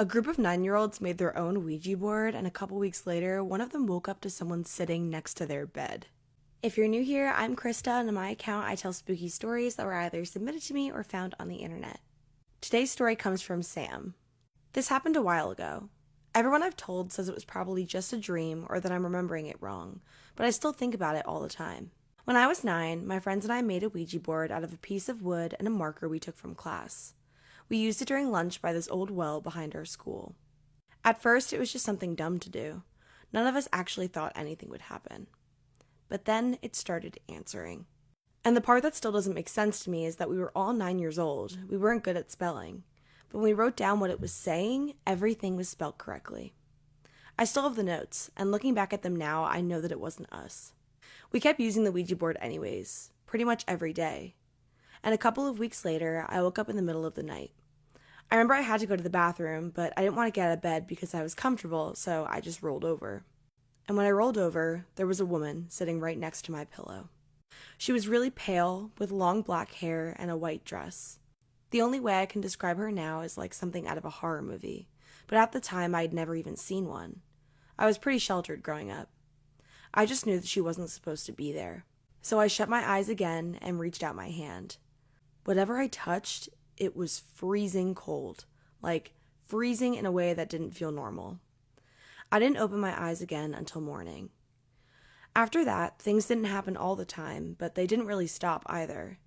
A group of 9-year-olds made their own Ouija board, and a couple weeks later, one of them woke up to someone sitting next to their bed. If you're new here, I'm Krista, and on my account, I tell spooky stories that were either submitted to me or found on the internet. Today's story comes from Sam. This happened a while ago. Everyone I've told says it was probably just a dream or that I'm remembering it wrong, but I still think about it all the time. When I was 9, my friends and I made a Ouija board out of a piece of wood and a marker we took from class. We used it during lunch by this old well behind our school. At first, it was just something dumb to do. None of us actually thought anything would happen. But then it started answering. And the part that still doesn't make sense to me is that we were all 9 years old. We weren't good at spelling. But when we wrote down what it was saying, everything was spelled correctly. I still have the notes, and looking back at them now, I know that it wasn't us. We kept using the Ouija board anyways, pretty much every day. And a couple of weeks later, I woke up in the middle of the night. I remember I had to go to the bathroom, but I didn't want to get out of bed because I was comfortable, so I just rolled over. And when I rolled over, there was a woman sitting right next to my pillow. She was really pale, with long black hair and a white dress. The only way I can describe her now is like something out of a horror movie, but at the time I'd never even seen one. I was pretty sheltered growing up. I just knew that she wasn't supposed to be there. So I shut my eyes again and reached out my hand. Whatever I touched, it was freezing cold, like freezing in a way that didn't feel normal. I didn't open my eyes again until morning. After that, things didn't happen all the time, but they didn't really stop either.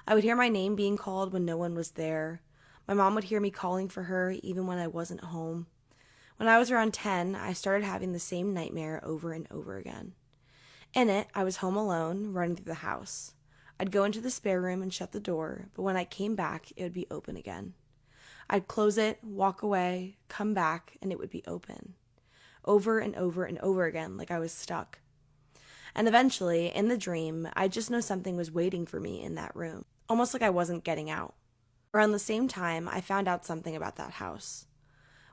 I would hear my name being called when no one was there. My mom would hear me calling for her even when I wasn't home. When I was around 10, I started having the same nightmare over and over again. In it, I was home alone, running through the house. I'd go into the spare room and shut the door, but when I came back, it would be open again. I'd close it, walk away, come back, and it would be open. Over and over and over again, like I was stuck. And eventually, in the dream, I just know something was waiting for me in that room, almost like I wasn't getting out. Around the same time, I found out something about that house.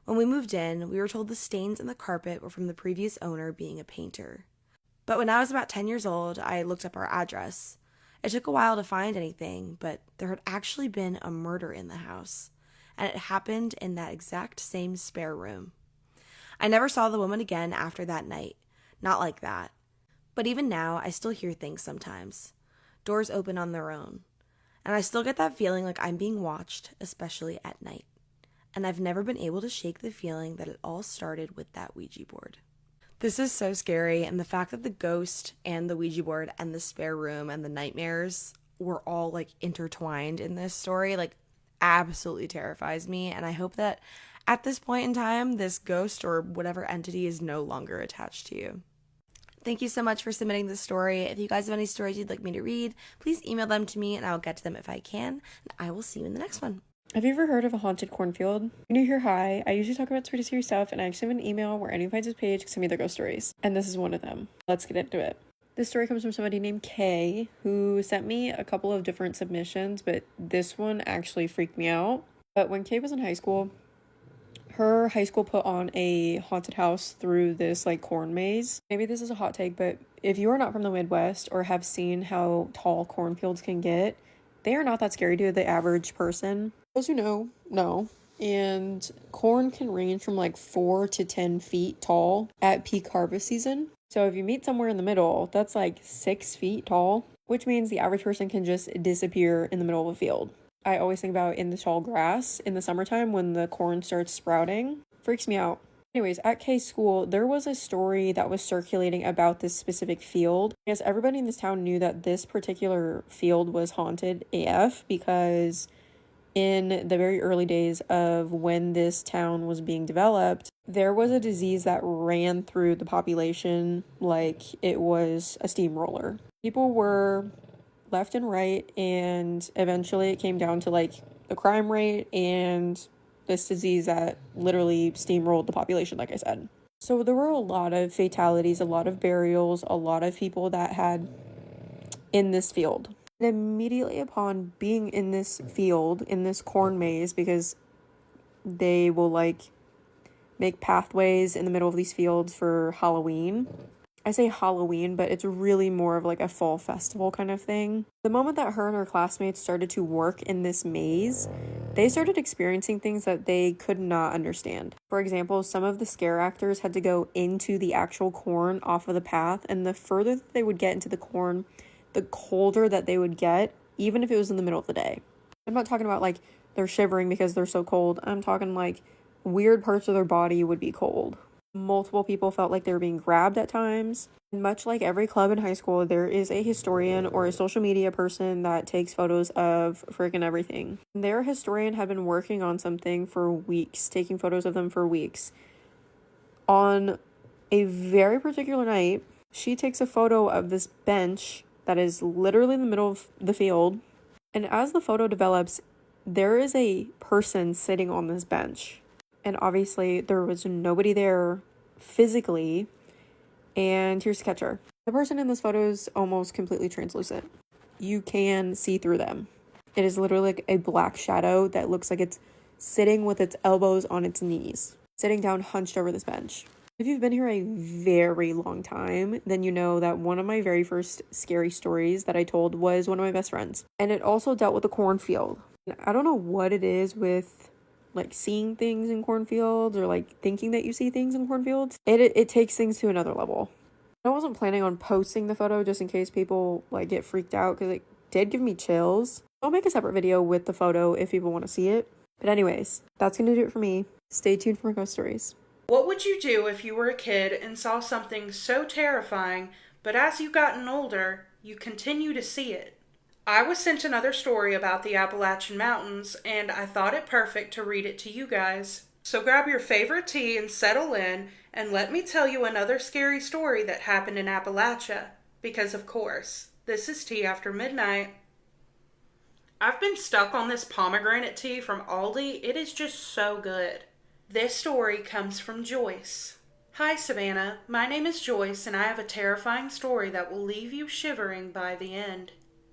When we moved in, we were told the stains in the carpet were from the previous owner being a painter. But when I was about 10 years old, I looked up our address. It took a while to find anything, but there had actually been a murder in the house, and it happened in that exact same spare room. I never saw the woman again after that night, not like that. But even now, I still hear things sometimes. Doors open on their own. And I still get that feeling like I'm being watched, especially at night. And I've never been able to shake the feeling that it all started with that Ouija board. This is so scary, and the fact that the ghost and the Ouija board and the spare room and the nightmares were all like intertwined in this story, like absolutely terrifies me. And I hope that at this point in time, this ghost or whatever entity is no longer attached to you. Thank you so much for submitting this story. If you guys have any stories you'd like me to read, please email them to me and I'll get to them if I can. And I will see you in the next one. Have you ever heard of a haunted cornfield? When you're here, hi. I usually talk about pretty serious stuff, and I actually have an email where anyone finds this page can send me their ghost stories. And this is one of them. Let's get into it. This story comes from somebody named Kay, who sent me a couple of different submissions, but this one actually freaked me out. But when Kay was in high school, her high school put on a haunted house through this like corn maze. Maybe this is a hot take, but if you are not from the Midwest or have seen how tall cornfields can get, they are not that scary to the average person. Those who know. And corn can range from like 4 to 10 feet tall at peak harvest season. So if you meet somewhere in the middle, that's like 6 feet tall, which means the average person can just disappear in the middle of a field. I always think about in the tall grass in the summertime when the corn starts sprouting. Freaks me out. Anyways, at Kay's school, there was a story that was circulating about this specific field. Yes, everybody in this town knew that this particular field was haunted AF because in the very early days of when this town was being developed, there was a disease that ran through the population like it was a steamroller. People were left and right, and eventually it came down to like the crime rate and this disease that literally steamrolled the population, like I said. So there were a lot of fatalities, a lot of burials, a lot of people that had in this field. And immediately upon being in this field, in this corn maze, because they will like make pathways in the middle of these fields for Halloween, I say Halloween, but it's really more of like a fall festival kind of thing. The moment that her and her classmates started to work in this maze, they started experiencing things that they could not understand. For example, some of the scare actors had to go into the actual corn off of the path, and the further that they would get into the corn, the colder that they would get, even if it was in the middle of the day. I'm not talking about like they're shivering because they're so cold. I'm talking like weird parts of their body would be cold. Multiple people felt like they were being grabbed at times. And much like every club in high school, there is a historian or a social media person that takes photos of freaking everything. Their historian had been working on something for weeks, taking photos of them for weeks. On a very particular night, she takes a photo of this bench that is literally in the middle of the field. And as the photo develops, there is a person sitting on this bench. And obviously there was nobody there physically. And here's the catcher. The person in this photo is almost completely translucent. You can see through them. It is literally like a black shadow that looks like it's sitting with its elbows on its knees, sitting down hunched over this bench. If you've been here a very long time, then you know that one of my very first scary stories that I told was one of my best friends. And it also dealt with a cornfield. I don't know what it is with like seeing things in cornfields or like thinking that you see things in cornfields. It takes things to another level. I wasn't planning on posting the photo just in case people like get freaked out because it did give me chills. I'll make a separate video with the photo if people want to see it. But anyways, that's going to do it for me. Stay tuned for more ghost stories. What would you do if you were a kid and saw something so terrifying, but as you gotten older, you continue to see it? I was sent another story about the Appalachian Mountains, and I thought it perfect to read it to you guys. So grab your favorite tea and settle in, and let me tell you another scary story that happened in Appalachia. Because of course, this is Tea After Midnight. I've been stuck on this pomegranate tea from Aldi. It is just so good. This story comes from Joyce. Hi Savannah, my name is Joyce and I have a terrifying story that will leave you shivering by the end.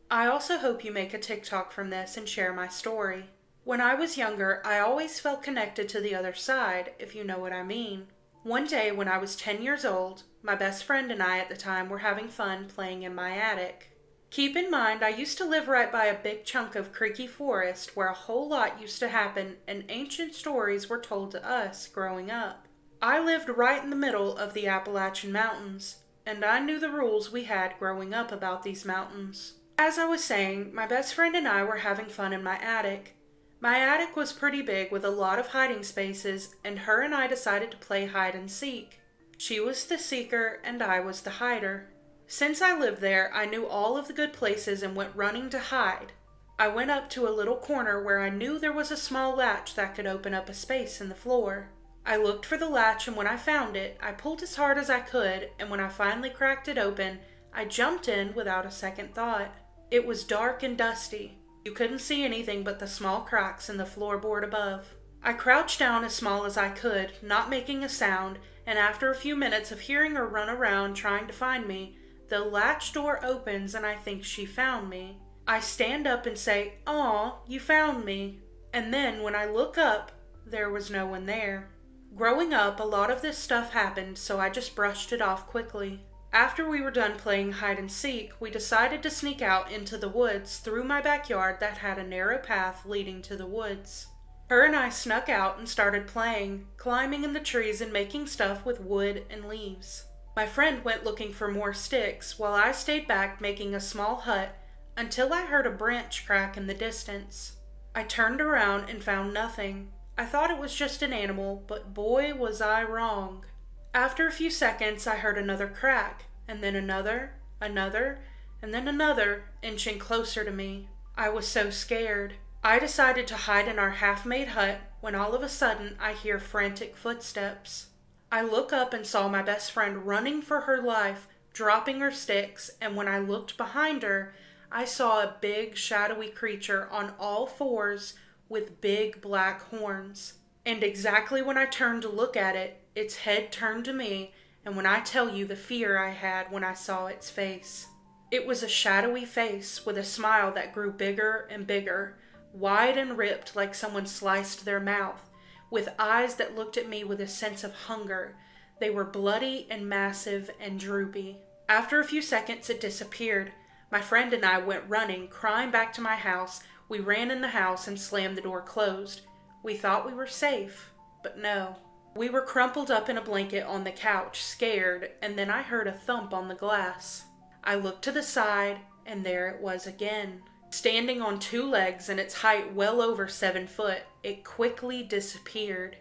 I also hope you make a TikTok from this and share my story. When I was younger, I always felt connected to the other side, if you know what I mean. One day when I was 10 years old, my best friend and I at the time were having fun playing in my attic. Keep in mind, I used to live right by a big chunk of creaky forest where a whole lot used to happen and ancient stories were told to us growing up. I lived right in the middle of the Appalachian Mountains, and I knew the rules we had growing up about these mountains. As I was saying, my best friend and I were having fun in my attic. My attic was pretty big with a lot of hiding spaces, and her and I decided to play hide and seek. She was the seeker and I was the hider. Since I lived there, I knew all of the good places and went running to hide. I went up to a little corner where I knew there was a small latch that could open up a space in the floor. I looked for the latch, and when I found it, I pulled as hard as I could, and when I finally cracked it open, I jumped in without a second thought. It was dark and dusty. You couldn't see anything but the small cracks in the floorboard above. I crouched down as small as I could, not making a sound, and after a few minutes of hearing her run around trying to find me, the latch door opens and I think she found me. I stand up and say, "Aw, you found me." And then when I look up, there was no one there. Growing up, a lot of this stuff happened, so I just brushed it off quickly. After we were done playing hide and seek, we decided to sneak out into the woods through my backyard that had a narrow path leading to the woods. Her and I snuck out and started playing, climbing in the trees and making stuff with wood and leaves. My friend went looking for more sticks, while I stayed back making a small hut until I heard a branch crack in the distance. I turned around and found nothing. I thought it was just an animal, but boy was I wrong. After a few seconds, I heard another crack, and then another, and then another, inching closer to me. I was so scared. I decided to hide in our half-made hut when all of a sudden I hear frantic footsteps. I look up and saw my best friend running for her life, dropping her sticks, and when I looked behind her, I saw a big shadowy creature on all fours with big black horns. And exactly when I turned to look at it, its head turned to me, and when I tell you the fear I had when I saw its face. It was a shadowy face with a smile that grew bigger and bigger, wide and ripped like someone sliced their mouth, with eyes that looked at me with a sense of hunger, They were bloody and massive and droopy. After a few seconds, it disappeared. My friend and I went running, crying back to my house. We ran in the house and slammed the door closed. We thought we were safe, but no. We were crumpled up in a blanket on the couch, scared, and then I heard a thump on the glass. I looked to the side, and there it was again. Standing on two legs and its height well over 7 foot, it quickly disappeared.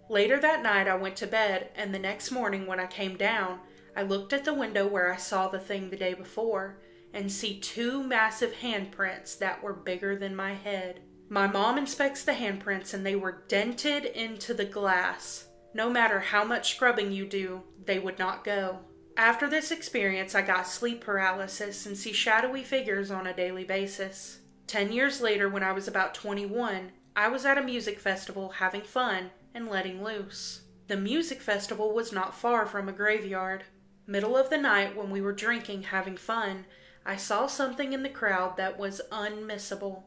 Later that night I went to bed, and the next morning when I came down, I looked at the window where I saw the thing the day before, and see 2 massive handprints that were bigger than my head. My mom inspects the handprints and they were dented into the glass. No matter how much scrubbing you do, they would not go. After this experience, I got sleep paralysis and see shadowy figures on a daily basis. 10 years later, when I was about 21, I was at a music festival having fun and letting loose. The music festival was not far from a graveyard. Middle of the night, when we were drinking, having fun, I saw something in the crowd that was unmissable.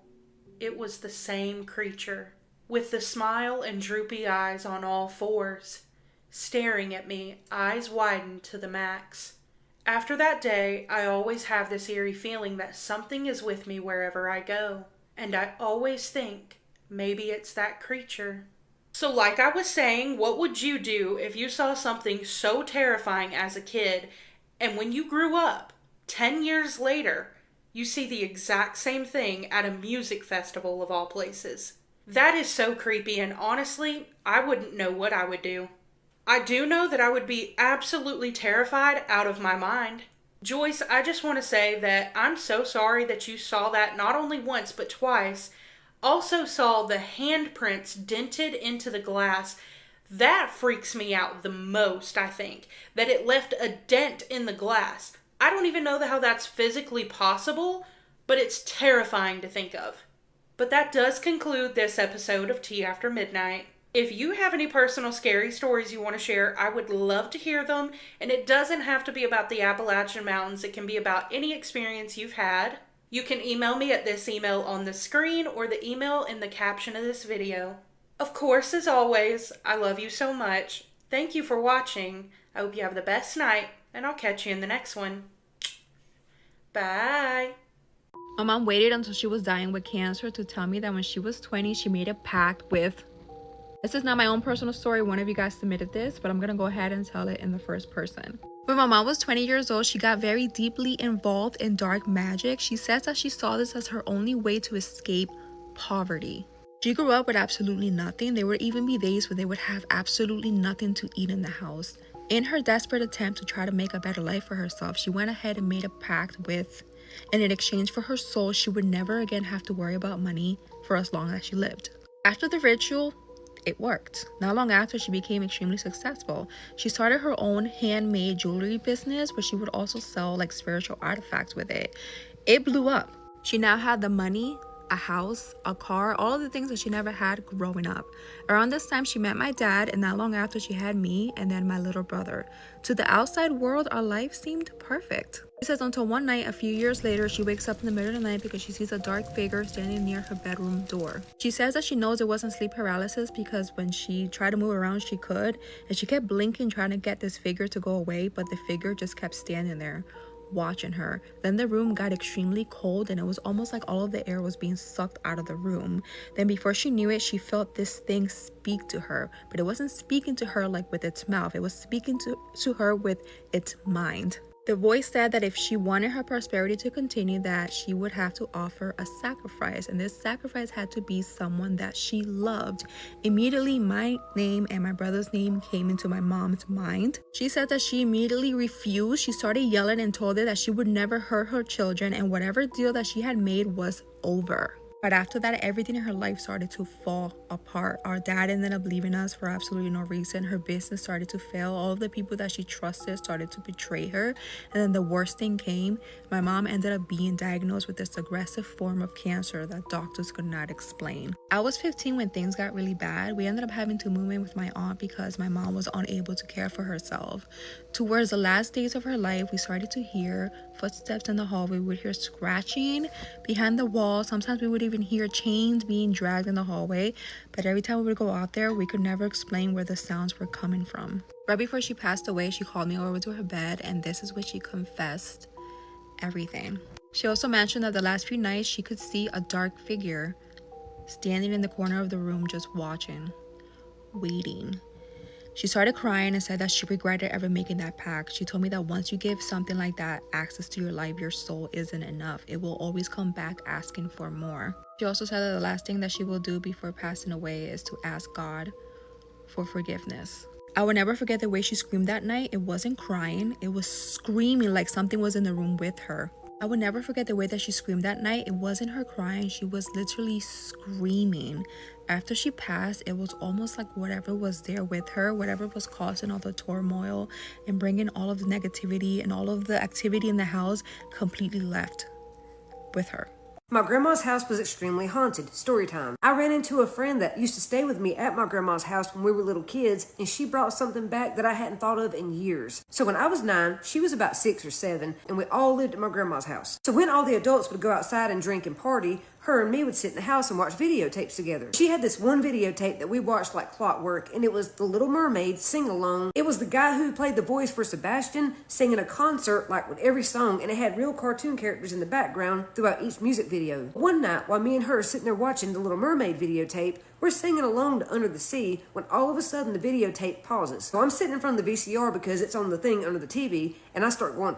It was the same creature, with the smile and droopy eyes on all fours. Staring at me, eyes widened to the max. After that day, I always have this eerie feeling that something is with me wherever I go. And I always think, maybe it's that creature. So like I was saying, what would you do if you saw something so terrifying as a kid, and when you grew up, 10 years later, you see the exact same thing at a music festival of all places? That is so creepy, and honestly, I wouldn't know what I would do. I do know that I would be absolutely terrified out of my mind. Joyce, I just want to say that I'm so sorry that you saw that not only once but twice. Also saw the handprints dented into the glass. That freaks me out the most, I think. That it left a dent in the glass. I don't even know how that's physically possible, but it's terrifying to think of. But that does conclude this episode of Tea After Midnight. If you have any personal scary stories you want to share, I would love to hear them. And it doesn't have to be about the Appalachian Mountains. It can be about any experience you've had. You can email me at this email on the screen or the email in the caption of this video. Of course, as always, I love you so much. Thank you for watching. I hope you have the best night, and I'll catch you in the next one. Bye. My mom waited until she was dying with cancer to tell me that when she was 20, she made a pact with... This is not my own personal story. One of you guys submitted this, but I'm going to go ahead and tell it in the first person. When my mom was 20 years old, she got very deeply involved in dark magic. She says that she saw this as her only way to escape poverty. She grew up with absolutely nothing. There would even be days where they would have absolutely nothing to eat in the house. In her desperate attempt to try to make a better life for herself, she went ahead and made a pact with, and in exchange for her soul, she would never again have to worry about money for as long as she lived. After the ritual, it worked. Not long after, she became extremely successful. She started her own handmade jewelry business where she would also sell like spiritual artifacts with it. It blew up. She now had the money, a house, a car, all of the things that she never had growing up. Around this time, she met my dad, and not long after, she had me and then my little brother. To the outside world, our life seemed perfect. She says until one night, a few years later, she wakes up in the middle of the night because she sees a dark figure standing near her bedroom door. She says that she knows it wasn't sleep paralysis because when she tried to move around, she could, and she kept blinking trying to get this figure to go away, but the figure just kept standing there, watching her. Then the room got extremely cold and it was almost like all of the air was being sucked out of the room. Then before she knew it, she felt this thing speak to her, but it wasn't speaking to her like with its mouth. It was speaking to her with its mind. The voice said that if she wanted her prosperity to continue, that she would have to offer a sacrifice, and this sacrifice had to be someone that she loved. Immediately, my name and my brother's name came into my mom's mind. She said that she immediately refused. She started yelling and told her that she would never hurt her children, and whatever deal that she had made was over. But after that, everything in her life started to fall apart. Our dad ended up leaving us for absolutely no reason. Her business started to fail. All of the people that she trusted started to betray her. And then the worst thing came. My mom ended up being diagnosed with this aggressive form of cancer that doctors could not explain. I was 15 when things got really bad. We ended up having to move in with my aunt because my mom was unable to care for herself. Towards the last days of her life, we started to hear footsteps in the hallway. We would hear scratching behind the wall. Sometimes we would even even hear chains being dragged in the hallway, but every time we would go out there, we could never explain where the sounds were coming from. Right before she passed away, she called me over to her bed, and this is when she confessed everything. She also mentioned that the last few nights she could see a dark figure standing in the corner of the room just watching, waiting. She started crying and said that she regretted ever making that pact. She told me that once you give something like that access to your life, your soul isn't enough. It will always come back asking for more. She also said that the last thing that she will do before passing away is to ask God for forgiveness. I will never forget the way she screamed that night. It wasn't crying, it was screaming like something was in the room with her. I would never forget the way that she screamed that night. It wasn't her crying, she was literally screaming. After she passed, it was almost like whatever was there with her, whatever was causing all the turmoil and bringing all of the negativity and all of the activity in the house, completely left with her. My grandma's house was extremely haunted. Story time. I ran into a friend that used to stay with me at my grandma's house when we were little kids, and she brought something back that I hadn't thought of in years. So when I was 9, she was about 6 or 7, and we all lived at my grandma's house. So when all the adults would go outside and drink and party, her and me would sit in the house and watch videotapes together. She had this one videotape that we watched like clockwork, and it was The Little Mermaid sing-along. It was the guy who played the voice for Sebastian singing a concert like with every song, and it had real cartoon characters in the background throughout each music video. One night, while me and her are sitting there watching The Little Mermaid videotape, we're singing along to Under the Sea when all of a sudden the videotape pauses. So I'm sitting in front of the VCR because it's on the thing under the TV, and I start going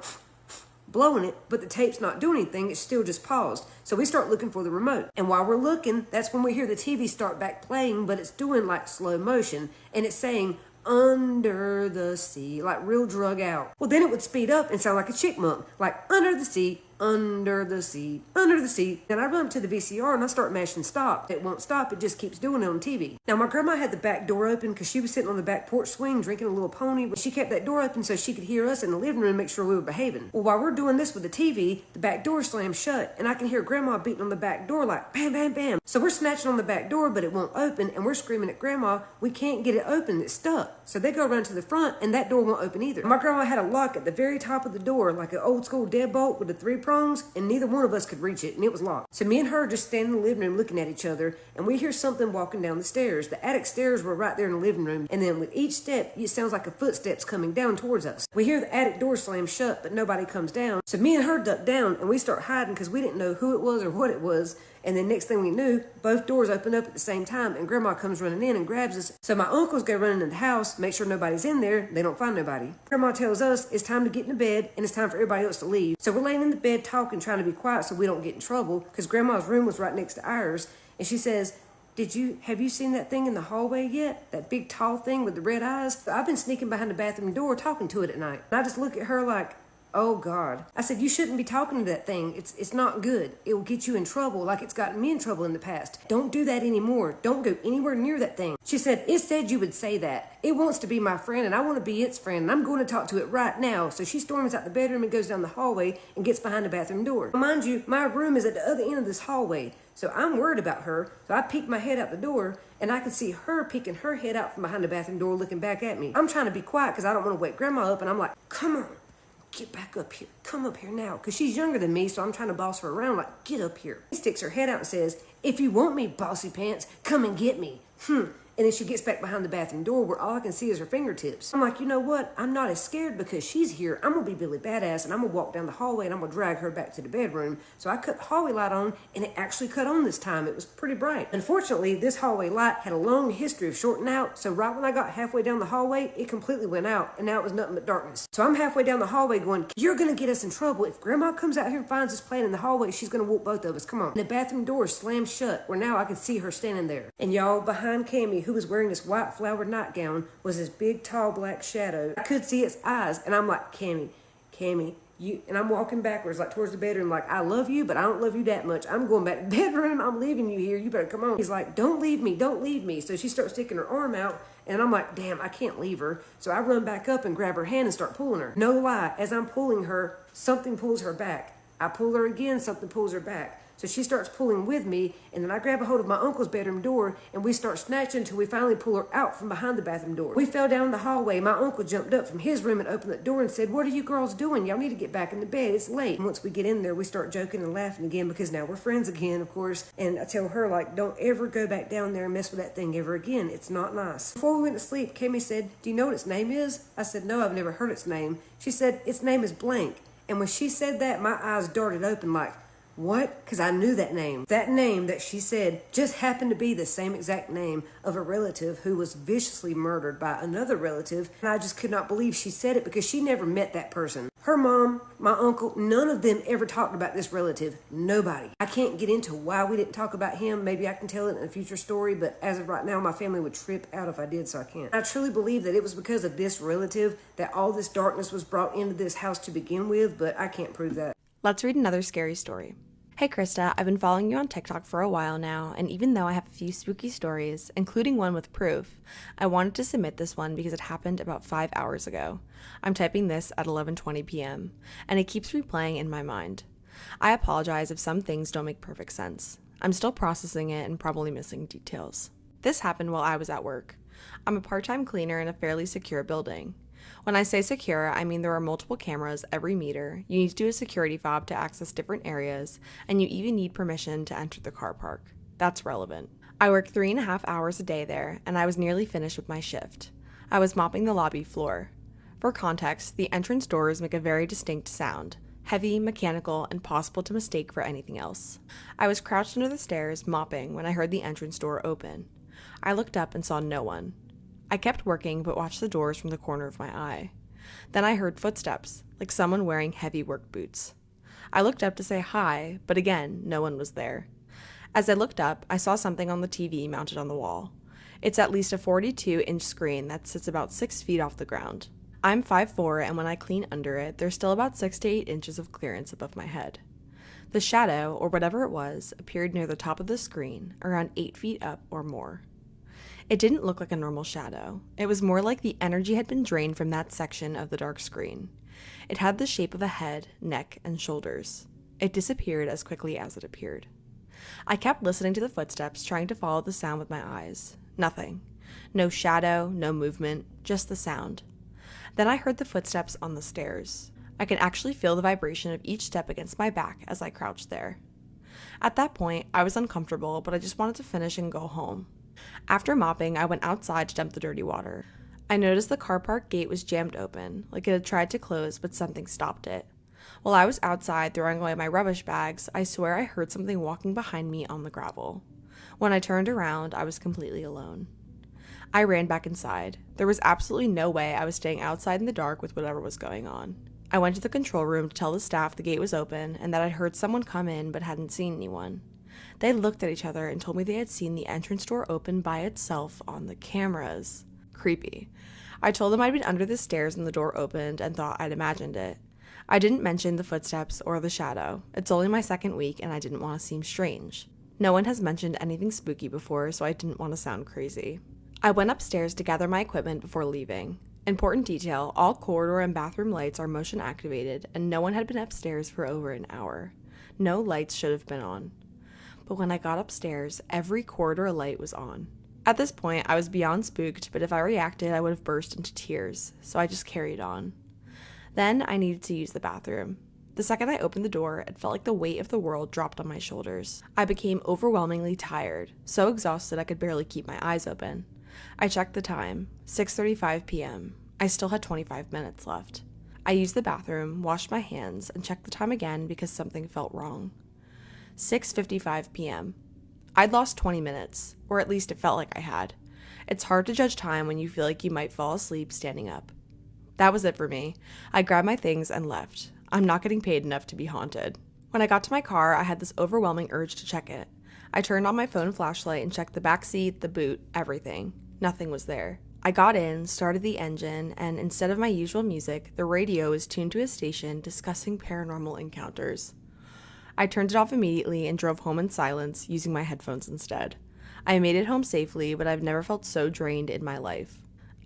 blowing it, but the tape's not doing anything, it's still just paused. So we start looking for the remote. And while we're looking, that's when we hear the TV start back playing, but it's doing like slow motion, and it's saying Under the Sea, like real drug out. Well, then it would speed up and sound like a chipmunk, like Under the Sea, under the sea, under the sea. Then I run up to the VCR and I start mashing stop. It won't stop, it just keeps doing it on TV. Now my grandma had the back door open because she was sitting on the back porch swing drinking a little pony, but she kept that door open so she could hear us in the living room, make sure we were behaving. Well, while we're doing this with the TV, the back door slams shut and I can hear grandma beating on the back door like bam, bam, bam. So we're snatching on the back door, but it won't open, and we're screaming at grandma, we can't get it open, it's stuck. So they go around to the front and that door won't open either. My grandma had a lock at the very top of the door, like an old school deadbolt with the 3 prongs, and neither one of us could reach it, and it was locked. So me and her just stand in the living room looking at each other, and we hear something walking down the stairs. The attic stairs were right there in the living room, and then with each step, it sounds like a footsteps coming down towards us. We hear the attic door slam shut, but nobody comes down. So me and her duck down, and we start hiding because we didn't know who it was or what it was. And then next thing we knew, both doors opened up at the same time, and grandma comes running in and grabs us. So my uncles go running in the house, make sure nobody's in there. They don't find nobody. Grandma tells us it's time to get into bed, and it's time for everybody else to leave. So we're laying in the bed talking, trying to be quiet so we don't get in trouble, because grandma's room was right next to ours. And she says, have you seen that thing in the hallway yet? That big tall thing with the red eyes? I've been sneaking behind the bathroom door talking to it at night. And I just look at her like, oh God. I said, you shouldn't be talking to that thing. It's not good. It will get you in trouble like it's gotten me in trouble in the past. Don't do that anymore. Don't go anywhere near that thing. She said, it said you would say that. It wants to be my friend and I want to be its friend and I'm going to talk to it right now. So she storms out the bedroom and goes down the hallway and gets behind the bathroom door. Mind you, my room is at the other end of this hallway. So I'm worried about her. So I peek my head out the door and I can see her peeking her head out from behind the bathroom door looking back at me. I'm trying to be quiet because I don't want to wake grandma up and I'm like, come on. Get back up here. Come up here now. Because she's younger than me, so I'm trying to boss her around like, get up here. She sticks her head out and says, if you want me, bossy pants, come and get me. And then she gets back behind the bathroom door where all I can see is her fingertips. I'm like, you know what? I'm not as scared because she's here. I'm going to be Billy Badass and I'm going to walk down the hallway and I'm going to drag her back to the bedroom. So I cut the hallway light on and it actually cut on this time. It was pretty bright. Unfortunately, this hallway light had a long history of shorting out. So right when I got halfway down the hallway, it completely went out and now it was nothing but darkness. So I'm halfway down the hallway going, you're going to get us in trouble. If grandma comes out here and finds us playing in the hallway, she's going to whoop both of us. Come on. And the bathroom door slammed shut where now I can see her standing there. And y'all, behind Cammie, who was wearing this white flowered nightgown, was this big tall black shadow. I could see its eyes and I'm like, Cammie, you, and I'm walking backwards like towards the bedroom like, I love you, but I don't love you that much. I'm going back to the bedroom. I'm leaving you here. You better come on. He's like, don't leave me. Don't leave me. So she starts sticking her arm out and I'm like, damn, I can't leave her. So I run back up and grab her hand and start pulling her. No lie, as I'm pulling her, something pulls her back. I pull her again, something pulls her back. So she starts pulling with me, and then I grab a hold of my uncle's bedroom door, and we start snatching until we finally pull her out from behind the bathroom door. We fell down the hallway. My uncle jumped up from his room and opened the door and said, "What are you girls doing? Y'all need to get back in the bed. It's late." And once we get in there, we start joking and laughing again because now we're friends again, of course. And I tell her, like, don't ever go back down there and mess with that thing ever again. It's not nice. Before we went to sleep, Kami said, "Do you know what its name is?" I said, "No, I've never heard its name." She said, "Its name is blank." And when she said that, my eyes darted open like, what? Because I knew that name. That name that she said just happened to be the same exact name of a relative who was viciously murdered by another relative. And I just could not believe she said it because she never met that person. Her mom, my uncle, none of them ever talked about this relative. Nobody. I can't get into why we didn't talk about him. Maybe I can tell it in a future story, but as of right now, my family would trip out if I did, so I can't. I truly believe that it was because of this relative that all this darkness was brought into this house to begin with, but I can't prove that. Let's read another scary story. Hey Krista, I've been following you on TikTok for a while now, and even though I have a few spooky stories, including one with proof, I wanted to submit this one because it happened about 5 hours ago. I'm typing this at 11:20 p.m., and it keeps replaying in my mind. I apologize if some things don't make perfect sense. I'm still processing it and probably missing details. This happened while I was at work. I'm a part-time cleaner in a fairly secure building. When I say secure, I mean there are multiple cameras every meter, you need to do a security fob to access different areas, and you even need permission to enter the car park. That's relevant. I work 3.5 hours a day there, and I was nearly finished with my shift. I was mopping the lobby floor. For context, the entrance doors make a very distinct sound, heavy, mechanical, and possible to mistake for anything else. I was crouched under the stairs, mopping, when I heard the entrance door open. I looked up and saw no one. I kept working, but watched the doors from the corner of my eye. Then I heard footsteps, like someone wearing heavy work boots. I looked up to say hi, but again, no one was there. As I looked up, I saw something on the TV mounted on the wall. It's at least a 42-inch screen that sits about 6 feet off the ground. I'm 5'4", and when I clean under it, there's still about 6 to 8 inches of clearance above my head. The shadow, or whatever it was, appeared near the top of the screen, around 8 feet up or more. It didn't look like a normal shadow. It was more like the energy had been drained from that section of the dark screen. It had the shape of a head, neck, and shoulders. It disappeared as quickly as it appeared. I kept listening to the footsteps, trying to follow the sound with my eyes. Nothing. No shadow, no movement, just the sound. Then I heard the footsteps on the stairs. I could actually feel the vibration of each step against my back as I crouched there. At that point, I was uncomfortable, but I just wanted to finish and go home. After mopping, I went outside to dump the dirty water. I noticed the car park gate was jammed open, like it had tried to close, but something stopped it. While I was outside throwing away my rubbish bags, I swear I heard something walking behind me on the gravel. When I turned around, I was completely alone. I ran back inside. There was absolutely no way I was staying outside in the dark with whatever was going on. I went to the control room to tell the staff the gate was open and that I'd heard someone come in but hadn't seen anyone. They looked at each other and told me they had seen the entrance door open by itself on the cameras. Creepy. I told them I'd been under the stairs and the door opened and thought I'd imagined it. I didn't mention the footsteps or the shadow. It's only my second week and I didn't want to seem strange. No one has mentioned anything spooky before, so I didn't want to sound crazy. I went upstairs to gather my equipment before leaving. Important detail, all corridor and bathroom lights are motion activated and no one had been upstairs for over an hour. No lights should have been on. But when I got upstairs, every corridor light was on. At this point, I was beyond spooked, but if I reacted, I would have burst into tears, so I just carried on. Then I needed to use the bathroom. The second I opened the door, it felt like the weight of the world dropped on my shoulders. I became overwhelmingly tired, so exhausted I could barely keep my eyes open. I checked the time, 6:35 p.m. I still had 25 minutes left. I used the bathroom, washed my hands, and checked the time again because something felt wrong. 6:55 p.m. I'd lost 20 minutes, or at least it felt like I had. It's hard to judge time when you feel like you might fall asleep standing up. That was it for me. I grabbed my things and left. I'm not getting paid enough to be haunted. When I got to my car, I had this overwhelming urge to check it. I turned on my phone flashlight and checked the back seat, the boot, everything. Nothing was there. I got in, started the engine, and instead of my usual music, the radio was tuned to a station discussing paranormal encounters. I turned it off immediately and drove home in silence, using my headphones instead. I made it home safely, but I've never felt so drained in my life.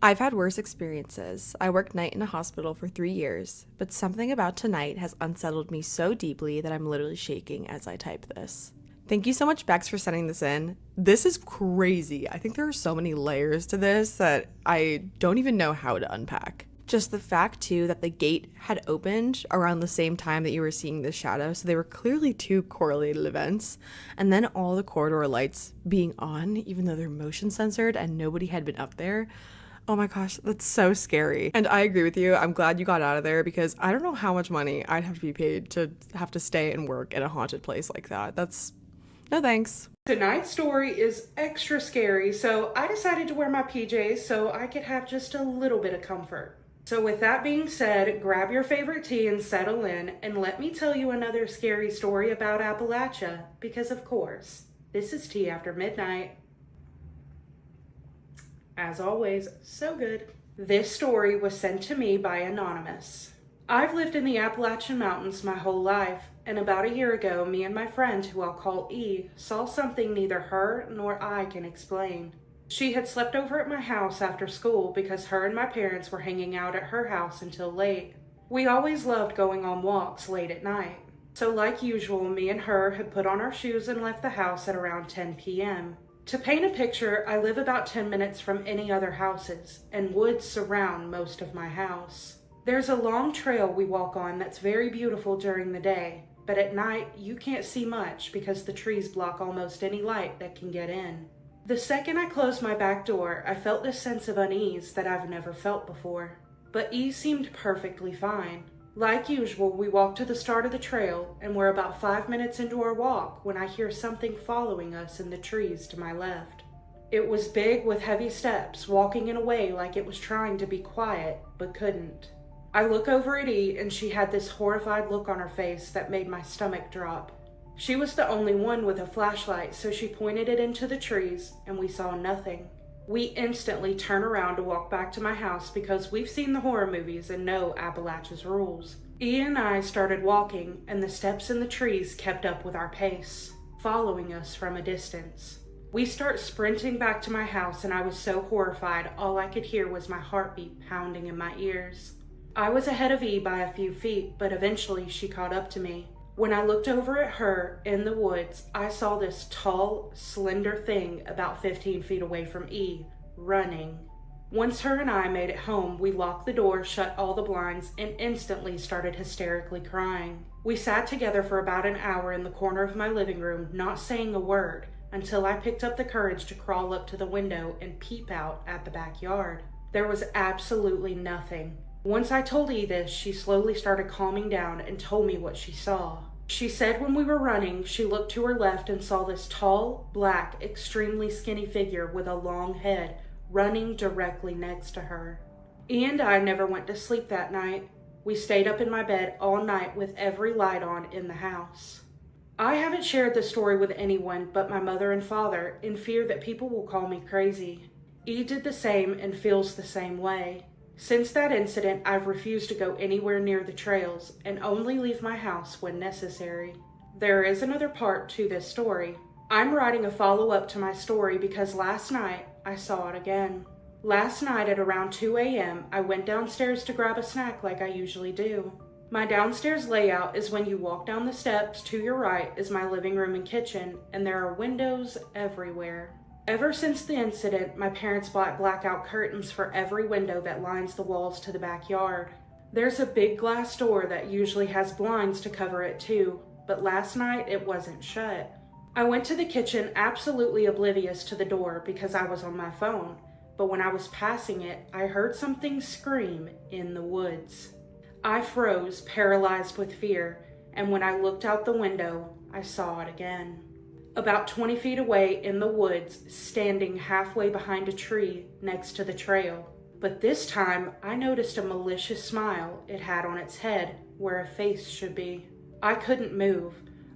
I've had worse experiences. I worked night in a hospital for 3 years, but something about tonight has unsettled me so deeply that I'm literally shaking as I type this. Thank you so much, Bex, for sending this in. This is crazy. I think there are so many layers to this that I don't even know how to unpack. Just the fact, too, that the gate had opened around the same time that you were seeing the shadow, so they were clearly two correlated events. And then all the corridor lights being on, even though they're motion censored and nobody had been up there. Oh my gosh, that's so scary. And I agree with you. I'm glad you got out of there because I don't know how much money I'd have to be paid to have to stay and work in a haunted place like that. That's no thanks. Tonight's story is extra scary, so I decided to wear my PJs so I could have just a little bit of comfort. So with that being said, grab your favorite tea and settle in, and let me tell you another scary story about Appalachia, because of course, this is Tea After Midnight. As always, so good. This story was sent to me by Anonymous. I've lived in the Appalachian Mountains my whole life, and about a year ago, me and my friend, who I'll call E, saw something neither her nor I can explain. She had slept over at my house after school because her and my parents were hanging out at her house until late. We always loved going on walks late at night. So like usual, me and her had put on our shoes and left the house at around 10 p.m. To paint a picture, I live about 10 minutes from any other houses, and woods surround most of my house. There's a long trail we walk on that's very beautiful during the day, but at night you can't see much because the trees block almost any light that can get in. The second I closed my back door, I felt this sense of unease that I've never felt before. But E seemed perfectly fine. Like usual, we walked to the start of the trail, and we're about 5 minutes into our walk when I hear something following us in the trees to my left. It was big with heavy steps, walking in a way like it was trying to be quiet, but couldn't. I look over at E, and she had this horrified look on her face that made my stomach drop. She was the only one with a flashlight, so she pointed it into the trees, and we saw nothing. We instantly turn around to walk back to my house because we've seen the horror movies and know Appalachia's rules. E and I started walking, and the steps in the trees kept up with our pace, following us from a distance. We start sprinting back to my house, and I was so horrified, all I could hear was my heartbeat pounding in my ears. I was ahead of E by a few feet, but eventually she caught up to me. When I looked over at her in the woods, I saw this tall, slender thing about 15 feet away from E, running. Once her and I made it home, we locked the door, shut all the blinds, and instantly started hysterically crying. We sat together for about an hour in the corner of my living room, not saying a word, until I picked up the courage to crawl up to the window and peep out at the backyard. There was absolutely nothing. Once I told E this, she slowly started calming down and told me what she saw. She said when we were running, she looked to her left and saw this tall, black, extremely skinny figure with a long head running directly next to her. E and I never went to sleep that night. We stayed up in my bed all night with every light on in the house. I haven't shared this story with anyone but my mother and father in fear that people will call me crazy. E did the same and feels the same way. Since that incident, I've refused to go anywhere near the trails and only leave my house when necessary. There is another part to this story. I'm writing a follow-up to my story because last night I saw it again. Last night at around 2 a.m., I went downstairs to grab a snack like I usually do. My downstairs layout is when you walk down the steps, to your right is my living room and kitchen, and there are windows everywhere. Ever since the incident, my parents bought blackout curtains for every window that lines the walls to the backyard. There's a big glass door that usually has blinds to cover it too, but last night it wasn't shut. I went to the kitchen absolutely oblivious to the door because I was on my phone, but when I was passing it, I heard something scream in the woods. I froze, paralyzed with fear, and when I looked out the window, I saw it again. About 20 feet away in the woods, standing halfway behind a tree next to the trail. But this time, I noticed a malicious smile it had on its head where a face should be. I couldn't move.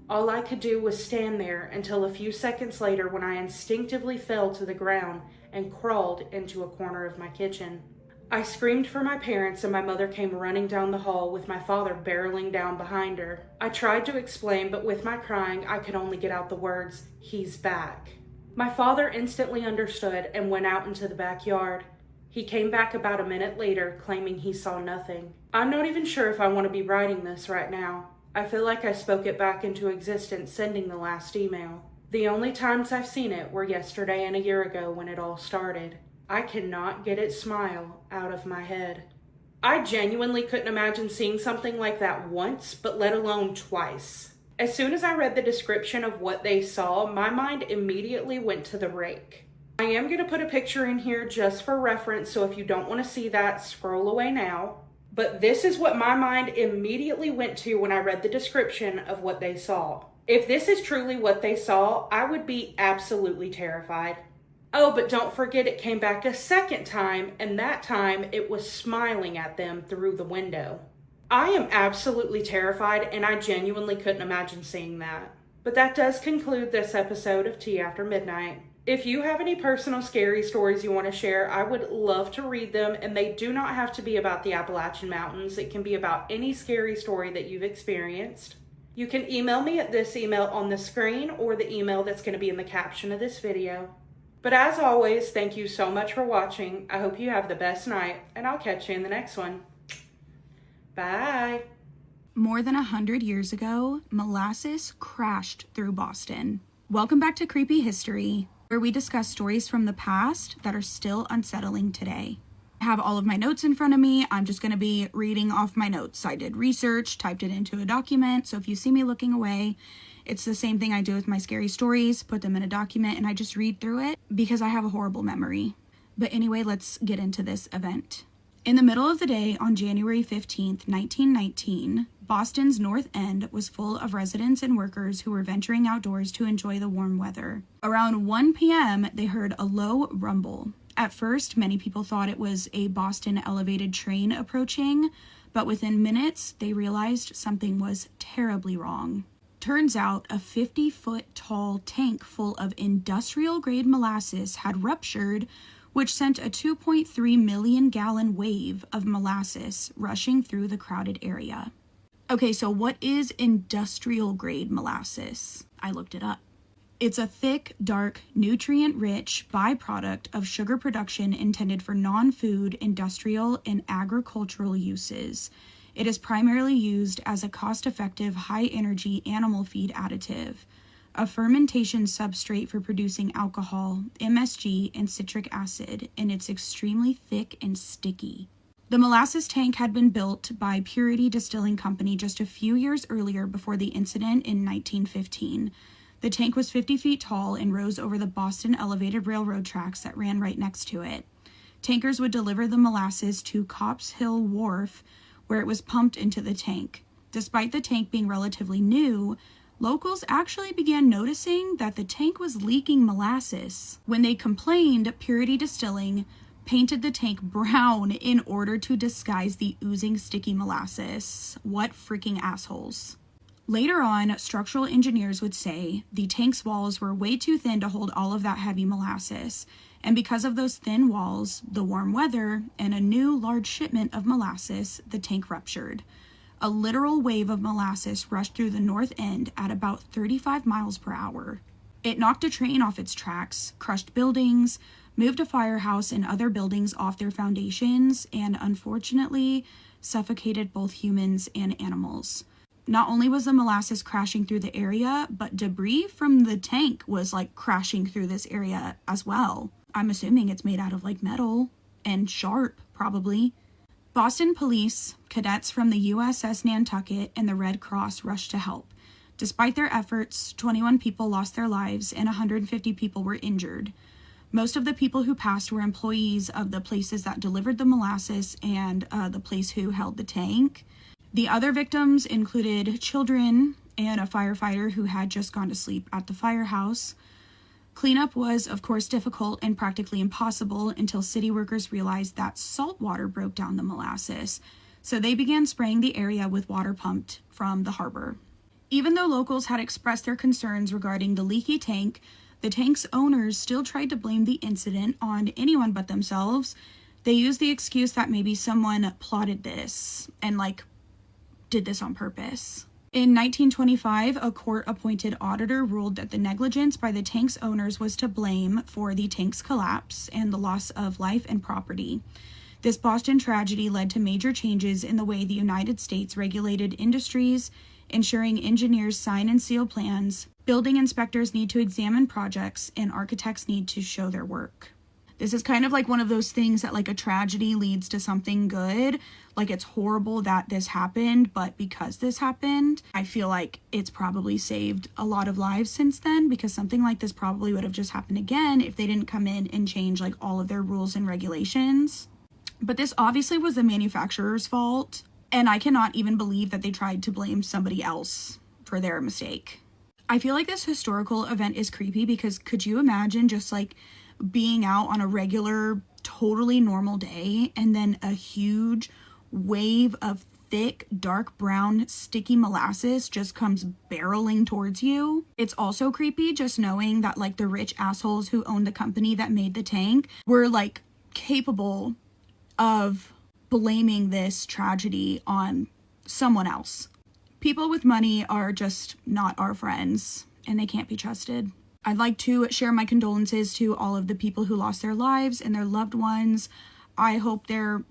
All I could do was stand there until a few seconds later when I instinctively fell to the ground and crawled into a corner of my kitchen. I screamed for my parents and my mother came running down the hall with my father barreling down behind her. I tried to explain, but with my crying, I could only get out the words, "He's back." My father instantly understood and went out into the backyard. He came back about a minute later, claiming he saw nothing. I'm not even sure if I want to be writing this right now. I feel like I spoke it back into existence sending the last email. The only times I've seen it were yesterday and a year ago when it all started. I cannot get its smile out of my head. I genuinely couldn't imagine seeing something like that once, but let alone twice. As soon as I read the description of what they saw, my mind immediately went to the rake. I am going to put a picture in here just for reference, so if you don't want to see that, scroll away now. But this is what my mind immediately went to when I read the description of what they saw. If this is truly what they saw, I would be absolutely terrified. Oh, but don't forget it came back a second time, and that time it was smiling at them through the window. I am absolutely terrified, and I genuinely couldn't imagine seeing that. But that does conclude this episode of Tea After Midnight. If you have any personal scary stories you want to share, I would love to read them, and they do not have to be about the Appalachian Mountains. It can be about any scary story that you've experienced. You can email me at this email on the screen or the email that's going to be in the caption of this video. But as always, thank you so much for watching. I hope you have the best night, and I'll catch you in the next one. Bye. More than 100 years ago, molasses crashed through Boston. Welcome back to Creepy History, where we discuss stories from the past that are still unsettling today. I have all of my notes in front of me. I'm just going to be reading off my notes. I did research, typed it into a document, so if you see me looking away, it's the same thing I do with my scary stories, put them in a document, and I just read through it because I have a horrible memory. But anyway, let's get into this event. In the middle of the day on January 15th, 1919, Boston's North End was full of residents and workers who were venturing outdoors to enjoy the warm weather. Around 1 p.m., they heard a low rumble. At first, many people thought it was a Boston elevated train approaching, but within minutes, they realized something was terribly wrong. Turns out a 50-foot tall tank full of industrial-grade molasses had ruptured, which sent a 2.3 million gallon wave of molasses rushing through the crowded area. Okay, so what is industrial-grade molasses? I looked it up. It's a thick, dark, nutrient-rich byproduct of sugar production intended for non-food, industrial, and agricultural uses. It is primarily used as a cost-effective, high-energy animal feed additive, a fermentation substrate for producing alcohol, MSG, and citric acid, and it's extremely thick and sticky. The molasses tank had been built by Purity Distilling Company just a few years earlier before the incident in 1915. The tank was 50 feet tall and rose over the Boston Elevated Railroad tracks that ran right next to it. Tankers would deliver the molasses to Copp's Hill Wharf, where it was pumped into the tank. Despite the tank being relatively new, locals actually began noticing that the tank was leaking molasses. When they complained, Purity Distilling painted the tank brown in order to disguise the oozing sticky molasses. What freaking assholes. Later on, structural engineers would say the tank's walls were way too thin to hold all of that heavy molasses, and because of those thin walls, the warm weather, and a new large shipment of molasses, the tank ruptured. A literal wave of molasses rushed through the north end at about 35 miles per hour. It knocked a train off its tracks, crushed buildings, moved a firehouse and other buildings off their foundations, and unfortunately, suffocated both humans and animals. Not only was the molasses crashing through the area, but debris from the tank was crashing through this area as well. I'm assuming it's made out of metal and sharp, probably. Boston police, cadets from the USS Nantucket, and the Red Cross rushed to help. Despite their efforts, 21 people lost their lives and 150 people were injured. Most of the people who passed were employees of the places that delivered the molasses and the place who held the tank. The other victims included children and a firefighter who had just gone to sleep at the firehouse. Cleanup was, of course, difficult and practically impossible until city workers realized that salt water broke down the molasses, so they began spraying the area with water pumped from the harbor. Even though locals had expressed their concerns regarding the leaky tank, the tank's owners still tried to blame the incident on anyone but themselves. They used the excuse that maybe someone plotted this and did this on purpose. In 1925, a court-appointed auditor ruled that the negligence by the tank's owners was to blame for the tank's collapse and the loss of life and property. This Boston tragedy led to major changes in the way the United States regulated industries, ensuring engineers sign and seal plans, building inspectors need to examine projects, and architects need to show their work. This is kind of like one of those things that like a tragedy leads to something good. Like it's horrible that this happened, but because this happened, I feel like it's probably saved a lot of lives since then, because something like this probably would have just happened again if they didn't come in and change like all of their rules and regulations. But this obviously was the manufacturer's fault, and I cannot even believe that they tried to blame somebody else for their mistake. I feel like this historical event is creepy because could you imagine just like being out on a regular, totally normal day, and then a huge wave of thick, dark brown, sticky molasses just comes barreling towards you? It's also creepy just knowing that like the rich assholes who owned the company that made the tank were like capable of blaming this tragedy on someone else. People with money are just not our friends, and they can't be trusted. I'd like to share my condolences to all of the people who lost their lives and their loved ones. I hope they're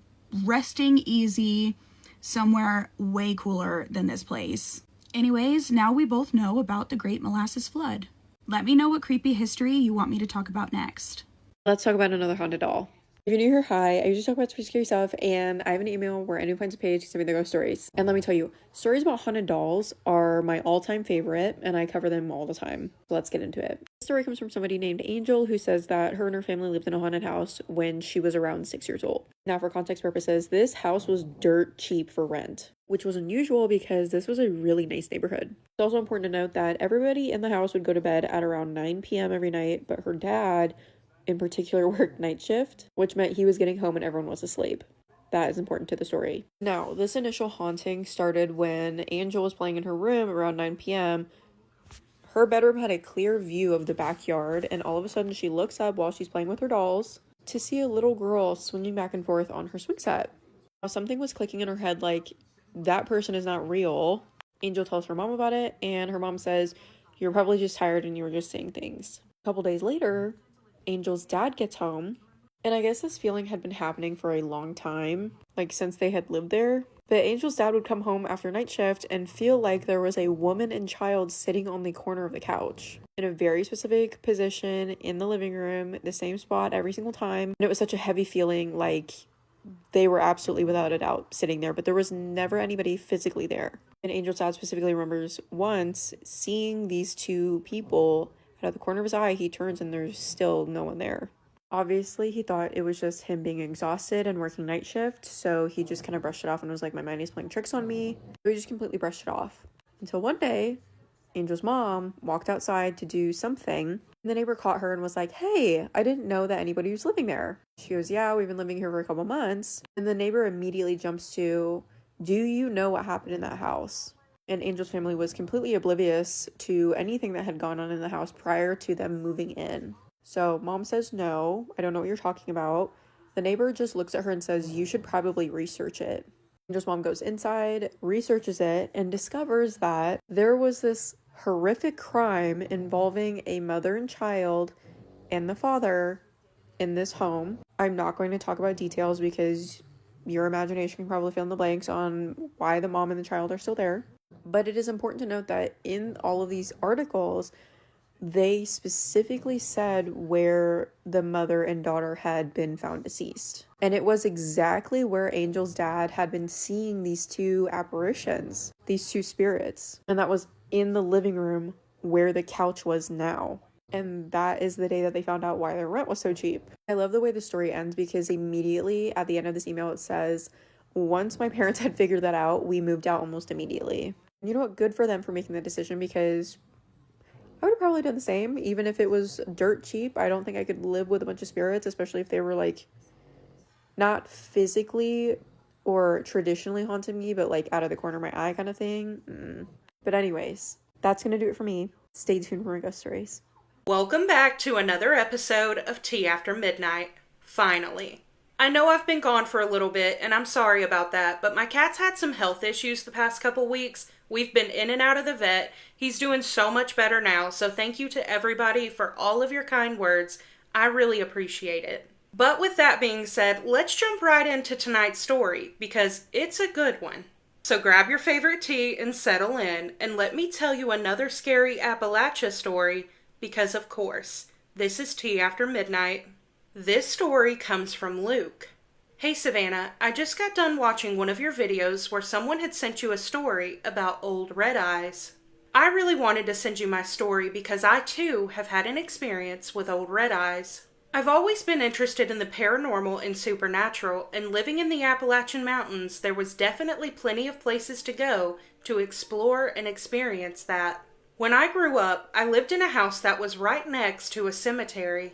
resting easy somewhere way cooler than this place. Anyways, now we both know about the Great Molasses Flood. Let me know what creepy history you want me to talk about next. Let's talk about another haunted doll. If you're new here, hi, I usually talk about spooky scary stuff, and I have an email where anyone finds a page can send me their ghost stories. And let me tell you, stories about haunted dolls are my all-time favorite, and I cover them all the time. So let's get into it. The story comes from somebody named Angel, who says that her and her family lived in a haunted house when she was around 6 years old. Now, for context purposes, this house was dirt cheap for rent, which was unusual because this was a really nice neighborhood. It's also important to note that everybody in the house would go to bed at around 9 p.m. every night, but her dad in particular worked night shift, which meant he was getting home and everyone was asleep. That is important to the story. Now, this initial haunting started when Angel was playing in her room around 9 p.m. Her bedroom had a clear view of the backyard, and all of a sudden she looks up while she's playing with her dolls to see a little girl swinging back and forth on her swing set. Now, something was clicking in her head like, that person is not real. Angel tells her mom about it, and her mom says, you're probably just tired and you were just seeing things. A couple days later, Angel's dad gets home, and I guess this feeling had been happening for a long time, like since they had lived there. But Angel's dad would come home after night shift and feel like there was a woman and child sitting on the corner of the couch in a very specific position in the living room, the same spot every single time. And it was such a heavy feeling, like they were absolutely without a doubt sitting there, but there was never anybody physically there. And Angel's dad specifically remembers once seeing these two people. Out of the corner of his eye, he turns and there's still no one there. Obviously, he thought it was just him being exhausted and working night shift, so he just kind of brushed it off and was like, my mind is playing tricks on me. So he just completely brushed it off. Until one day, Angel's mom walked outside to do something, and the neighbor caught her and was like, hey, I didn't know that anybody was living there. She goes, yeah, we've been living here for a couple months. And the neighbor immediately jumps to, do you know what happened in that house? And Angel's family was completely oblivious to anything that had gone on in the house prior to them moving in. So mom says, no, I don't know what you're talking about. The neighbor just looks at her and says, you should probably research it. Angel's mom goes inside, researches it, and discovers that there was this horrific crime involving a mother and child and the father in this home. I'm not going to talk about details because your imagination can probably fill in the blanks on why the mom and the child are still there. But it is important to note that in all of these articles, they specifically said where the mother and daughter had been found deceased. And it was exactly where Angel's dad had been seeing these two apparitions, these two spirits. And that was in the living room where the couch was now. And that is the day that they found out why their rent was so cheap. I love the way the story ends because immediately at the end of this email it says, once my parents had figured that out, we moved out almost immediately. You know what? Good for them for making that decision because I would have probably done the same. Even if it was dirt cheap, I don't think I could live with a bunch of spirits, especially if they were like not physically or traditionally haunting me, but like out of the corner of my eye kind of thing. But anyways, that's going to do it for me. Stay tuned for my ghost stories. Welcome back to another episode of Tea After Midnight. Finally. I know I've been gone for a little bit, and I'm sorry about that, but my cat's had some health issues the past couple weeks. We've been in and out of the vet. He's doing so much better now, so thank you to everybody for all of your kind words. I really appreciate it. But with that being said, let's jump right into tonight's story, because it's a good one. So grab your favorite tea and settle in, and let me tell you another scary Appalachia story, because of course, this is Tea After Midnight. This story comes from Luke. Hey Savannah, I just got done watching one of your videos where someone had sent you a story about old red eyes. I really wanted to send you my story because I too have had an experience with old red eyes. I've always been interested in the paranormal and supernatural, and living in the Appalachian Mountains, there was definitely plenty of places to go to explore and experience that. When I grew up, I lived in a house that was right next to a cemetery.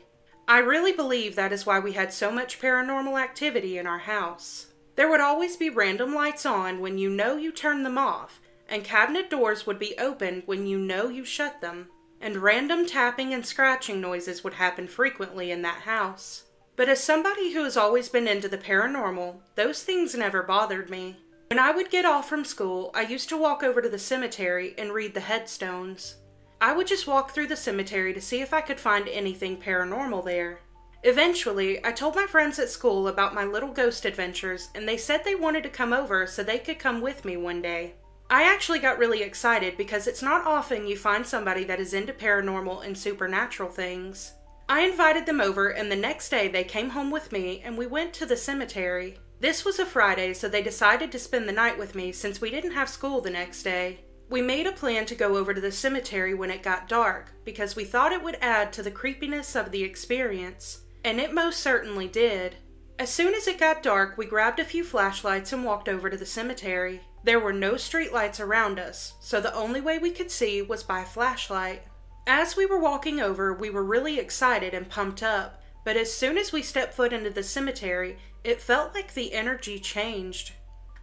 I really believe that is why we had so much paranormal activity in our house. There would always be random lights on when you know you turned them off, and cabinet doors would be open when you know you shut them, and random tapping and scratching noises would happen frequently in that house. But as somebody who has always been into the paranormal, those things never bothered me. When I would get off from school, I used to walk over to the cemetery and read the headstones. I would just walk through the cemetery to see if I could find anything paranormal there. Eventually, I told my friends at school about my little ghost adventures, and they said they wanted to come over so they could come with me one day. I actually got really excited because it's not often you find somebody that is into paranormal and supernatural things. I invited them over, and the next day they came home with me and we went to the cemetery. This was a Friday, so they decided to spend the night with me since we didn't have school the next day. We made a plan to go over to the cemetery when it got dark because we thought it would add to the creepiness of the experience, and it most certainly did. As soon as it got dark, we grabbed a few flashlights and walked over to the cemetery. There were no streetlights around us, so the only way we could see was by flashlight. As we were walking over, we were really excited and pumped up, but as soon as we stepped foot into the cemetery, it felt like the energy changed.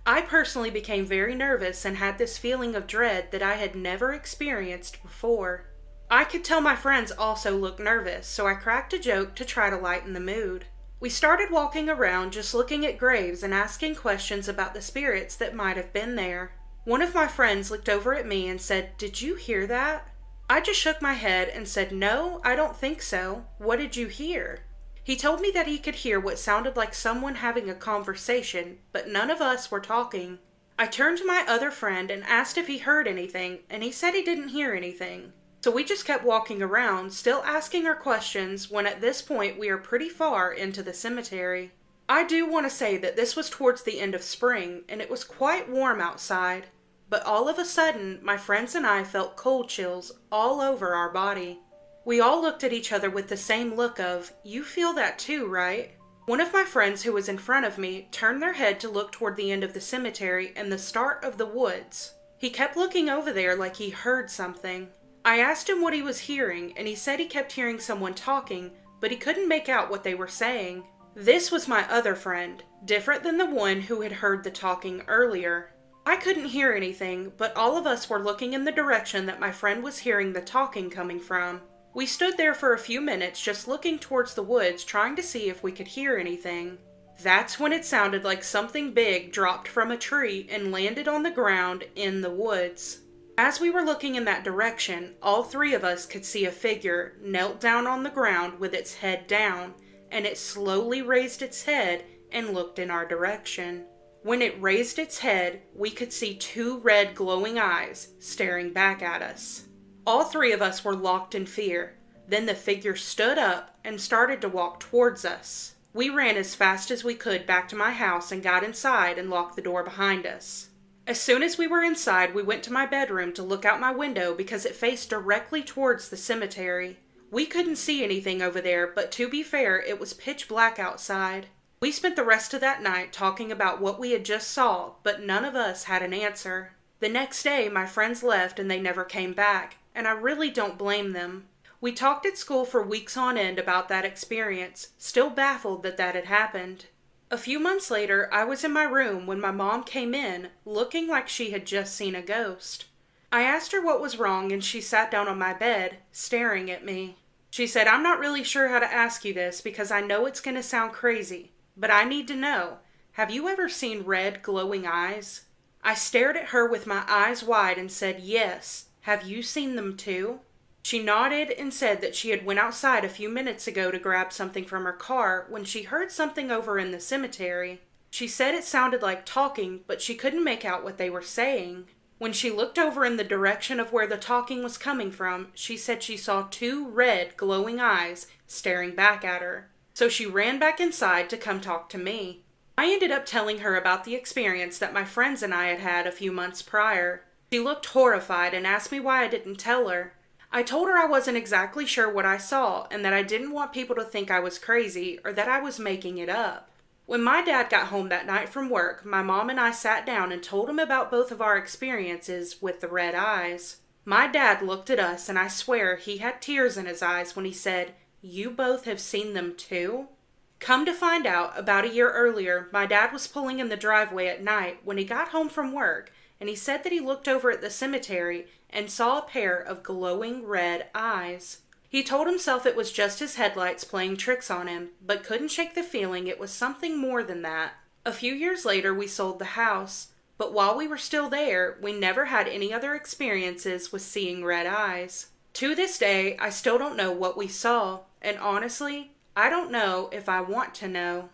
I personally became very nervous and had this feeling of dread that I had never experienced before. I could tell my friends also looked nervous, so I cracked a joke to try to lighten the mood. We started walking around just looking at graves and asking questions about the spirits that might have been there. One of my friends looked over at me and said, "Did you hear that?" I just shook my head and said, "No, I don't think so. What did you hear?" He told me that he could hear what sounded like someone having a conversation, but none of us were talking. I turned to my other friend and asked if he heard anything, and he said he didn't hear anything. So we just kept walking around, still asking our questions, when at this point we are pretty far into the cemetery. I do want to say that this was towards the end of spring, and it was quite warm outside. But all of a sudden, my friends and I felt cold chills all over our body. We all looked at each other with the same look of, "You feel that too, right?" One of my friends who was in front of me turned their head to look toward the end of the cemetery and the start of the woods. He kept looking over there like he heard something. I asked him what he was hearing, and he said he kept hearing someone talking, but he couldn't make out what they were saying. This was my other friend, different than the one who had heard the talking earlier. I couldn't hear anything, but all of us were looking in the direction that my friend was hearing the talking coming from. We stood there for a few minutes just looking towards the woods trying to see if we could hear anything. That's when it sounded like something big dropped from a tree and landed on the ground in the woods. As we were looking in that direction, all three of us could see a figure knelt down on the ground with its head down, and it slowly raised its head and looked in our direction. When it raised its head, we could see two red glowing eyes staring back at us. All three of us were locked in fear. Then the figure stood up and started to walk towards us. We ran as fast as we could back to my house and got inside and locked the door behind us. As soon as we were inside, we went to my bedroom to look out my window because it faced directly towards the cemetery. We couldn't see anything over there, but to be fair, it was pitch black outside. We spent the rest of that night talking about what we had just saw, but none of us had an answer. The next day, my friends left and they never came back, and I really don't blame them. We talked at school for weeks on end about that experience, still baffled that that had happened. A few months later, I was in my room when my mom came in, looking like she had just seen a ghost. I asked her what was wrong, and she sat down on my bed, staring at me. She said, "I'm not really sure how to ask you this because I know it's going to sound crazy, but I need to know, have you ever seen red glowing eyes? I stared at her with my eyes wide and said, yes. Have you seen them too? She nodded and said that she had went outside a few minutes ago to grab something from her car when she heard something over in the cemetery. She said it sounded like talking, but she couldn't make out what they were saying. When she looked over in the direction of where the talking was coming from, she said she saw two red, glowing eyes staring back at her. So she ran back inside to come talk to me. I ended up telling her about the experience that my friends and I had had a few months prior. She looked horrified and asked me why I didn't tell her. I told her I wasn't exactly sure what I saw and that I didn't want people to think I was crazy or that I was making it up. When my dad got home that night from work, my mom and I sat down and told him about both of our experiences with the red eyes. My dad looked at us and I swear he had tears in his eyes when he said, "You both have seen them too?" Come to find out, about a year earlier, my dad was pulling in the driveway at night when he got home from work, and he said that he looked over at the cemetery and saw a pair of glowing red eyes. He told himself it was just his headlights playing tricks on him, but couldn't shake the feeling it was something more than that. A few years later, we sold the house, but while we were still there, we never had any other experiences with seeing red eyes. To this day, I still don't know what we saw, and honestly, I don't know if I want to know.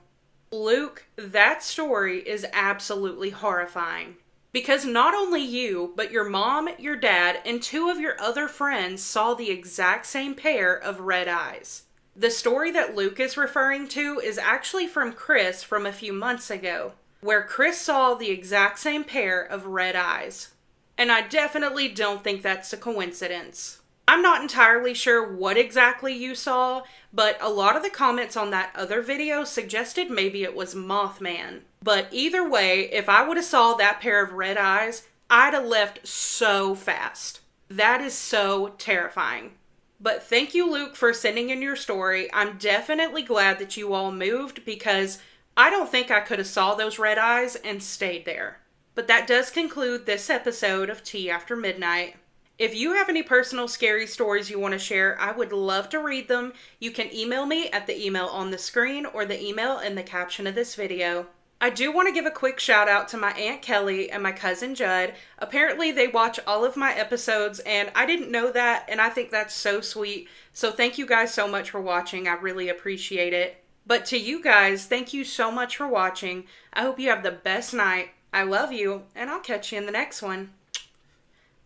Luke, that story is absolutely horrifying. Because not only you, but your mom, your dad, and two of your other friends saw the exact same pair of red eyes. The story that Luke is referring to is actually from Chris from a few months ago, where Chris saw the exact same pair of red eyes. And I definitely don't think that's a coincidence. I'm not entirely sure what exactly you saw, but a lot of the comments on that other video suggested maybe it was Mothman. But either way, if I would have saw that pair of red eyes, I'd have left so fast. That is so terrifying. But thank you, Luke, for sending in your story. I'm definitely glad that you all moved because I don't think I could have saw those red eyes and stayed there. But that does conclude this episode of Tea After Midnight. If you have any personal scary stories you want to share, I would love to read them. You can email me at the email on the screen or the email in the caption of this video. I do want to give a quick shout out to my Aunt Kelly and my cousin Judd. Apparently they watch all of my episodes and I didn't know that, and I think that's so sweet. So thank you guys so much for watching. I really appreciate it. But to you guys, thank you so much for watching. I hope you have the best night. I love you, and I'll catch you in the next one.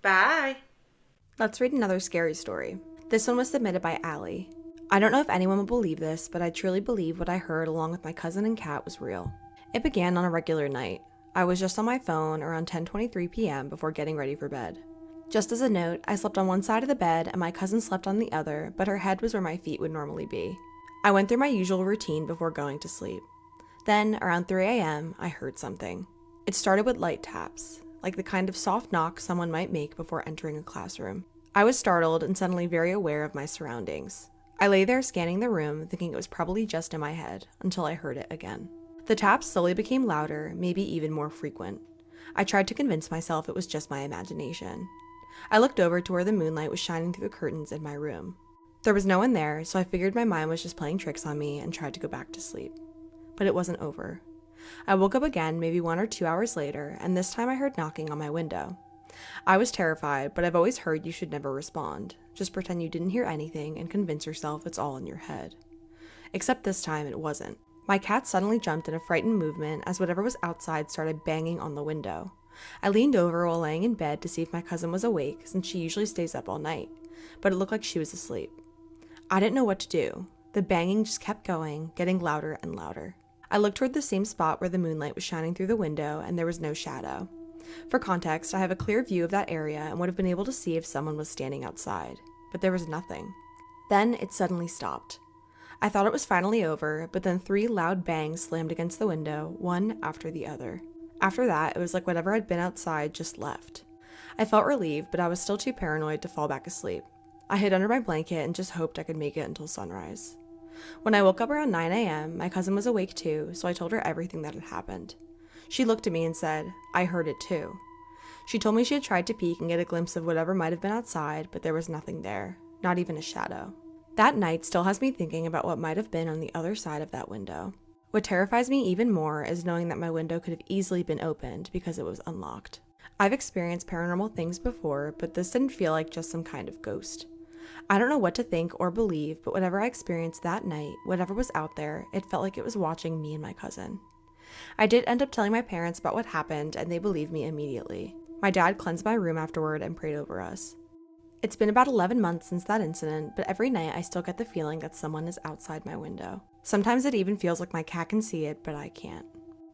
Bye. Let's read another scary story. This one was submitted by Allie. I don't know if anyone will believe this, but I truly believe what I heard along with my cousin and cat was real. It began on a regular night. I was just on my phone around 10:23 p.m. before getting ready for bed. Just as a note, I slept on one side of the bed and my cousin slept on the other, but her head was where my feet would normally be. I went through my usual routine before going to sleep. Then, around 3 a.m., I heard something. It started with light taps, like the kind of soft knock someone might make before entering a classroom. I was startled and suddenly very aware of my surroundings. I lay there scanning the room, thinking it was probably just in my head, until I heard it again. The taps slowly became louder, maybe even more frequent. I tried to convince myself it was just my imagination. I looked over to where the moonlight was shining through the curtains in my room. There was no one there, so I figured my mind was just playing tricks on me and tried to go back to sleep. But it wasn't over. I woke up again maybe 1 or 2 hours later, and this time I heard knocking on my window. I was terrified, but I've always heard you should never respond. Just pretend you didn't hear anything and convince yourself it's all in your head. Except this time it wasn't. My cat suddenly jumped in a frightened movement as whatever was outside started banging on the window. I leaned over while laying in bed to see if my cousin was awake, since she usually stays up all night, but it looked like she was asleep. I didn't know what to do. The banging just kept going, getting louder and louder. I looked toward the same spot where the moonlight was shining through the window, and there was no shadow. For context, I have a clear view of that area and would have been able to see if someone was standing outside, but there was nothing. Then it suddenly stopped. I thought it was finally over, but then 3 loud bangs slammed against the window, one after the other. After that, it was like whatever had been outside just left. I felt relieved, but I was still too paranoid to fall back asleep. I hid under my blanket and just hoped I could make it until sunrise. When I woke up around 9 a.m., my cousin was awake too, so I told her everything that had happened. She looked at me and said, "I heard it too." She told me she had tried to peek and get a glimpse of whatever might have been outside, but there was nothing there, not even a shadow. That night still has me thinking about what might have been on the other side of that window. What terrifies me even more is knowing that my window could have easily been opened because it was unlocked. I've experienced paranormal things before, but this didn't feel like just some kind of ghost. I don't know what to think or believe, but whatever I experienced that night, whatever was out there, it felt like it was watching me and my cousin. I did end up telling my parents about what happened, and they believed me immediately. My dad cleansed my room afterward and prayed over us. It's been about 11 months since that incident, but every night I still get the feeling that someone is outside my window. Sometimes it even feels like my cat can see it, but I can't.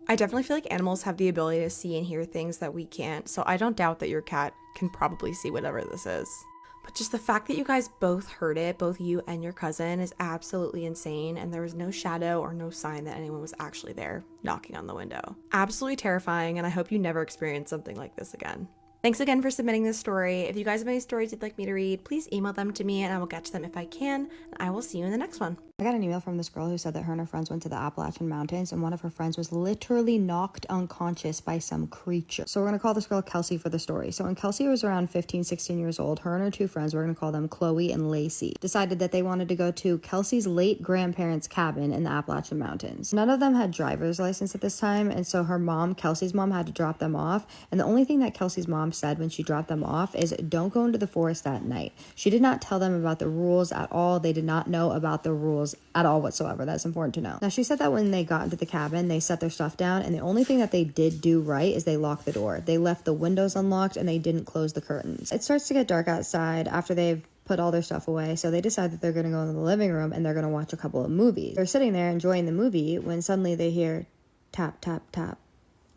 I definitely feel like animals have the ability to see and hear things that we can't, so I don't doubt that your cat can probably see whatever this is. But just the fact that you guys both heard it, both you and your cousin, is absolutely insane, and there was no shadow or no sign that anyone was actually there knocking on the window. Absolutely terrifying, and I hope you never experience something like this again. Thanks again for submitting this story. If you guys have any stories you'd like me to read, please email them to me and I will get to them if I can. And I will see you in the next one. I got an email from this girl who said that her and her friends went to the Appalachian Mountains and one of her friends was literally knocked unconscious by some creature. So we're going to call this girl Kelsey for the story. So when Kelsey was around 15, 16 years old, her and her two friends, we're going to call them Chloe and Lacey, decided that they wanted to go to Kelsey's late grandparents' cabin in the Appalachian Mountains. None of them had driver's license at this time, and so her mom, Kelsey's mom, had to drop them off. And the only thing that Kelsey's mom said when she dropped them off is don't go into the forest at night. She did not tell them about the rules at all. They did not know about the rules at all whatsoever. That's important to know. Now, she said that when they got into the cabin, they set their stuff down, and the only thing that they did do right is they locked the door. They left the windows unlocked, and they didn't close the curtains. It starts to get dark outside after they've put all their stuff away, so they decide that they're going to go into the living room, and they're going to watch a couple of movies. They're sitting there enjoying the movie when suddenly they hear tap, tap, tap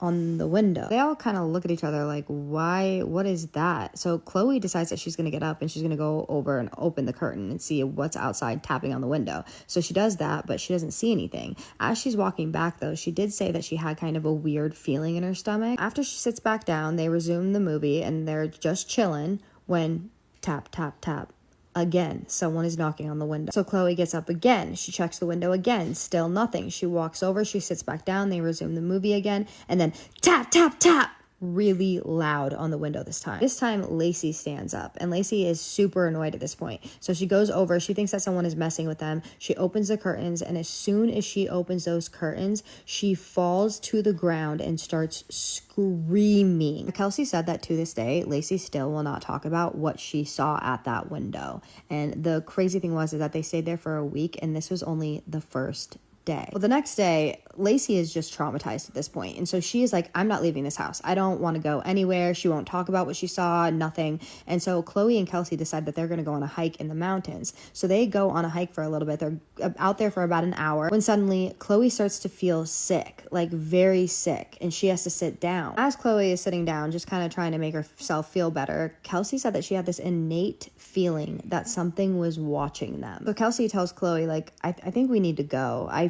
on the window. They all kind of look at each other like, why? What is that? So Chloe decides that she's going to get up and she's going to go over and open the curtain and see what's outside tapping on the window. So she does that, but she doesn't see anything. As she's walking back, though, she did say that she had kind of a weird feeling in her stomach. After she sits back down, they resume the movie and they're just chilling when tap, tap, tap. Again, someone is knocking on the window. So Chloe gets up again. She checks the window again. Still nothing. She walks over. She sits back down. They resume the movie again. And then tap, tap, tap. Really loud on the window this time. This time, Lacey stands up. And Lacey is super annoyed at this point. So she goes over. She thinks that someone is messing with them. She opens the curtains. And as soon as she opens those curtains, she falls to the ground and starts screaming. Kelsey said that to this day, Lacey still will not talk about what she saw at that window. And the crazy thing was is that they stayed there for a week, and this was only the first day. Well, the next day, Lacey is just traumatized at this point. And so she is like, I'm not leaving this house. I don't want to go anywhere. She won't talk about what she saw, nothing. And so Chloe and Kelsey decide that they're going to go on a hike in the mountains. So they go on a hike for a little bit. They're out there for about an hour when suddenly Chloe starts to feel sick, like very sick, and she has to sit down. As Chloe is sitting down, just kind of trying to make herself feel better, Kelsey said that she had this innate feeling that something was watching them. So Kelsey tells Chloe, like, I think we need to go. I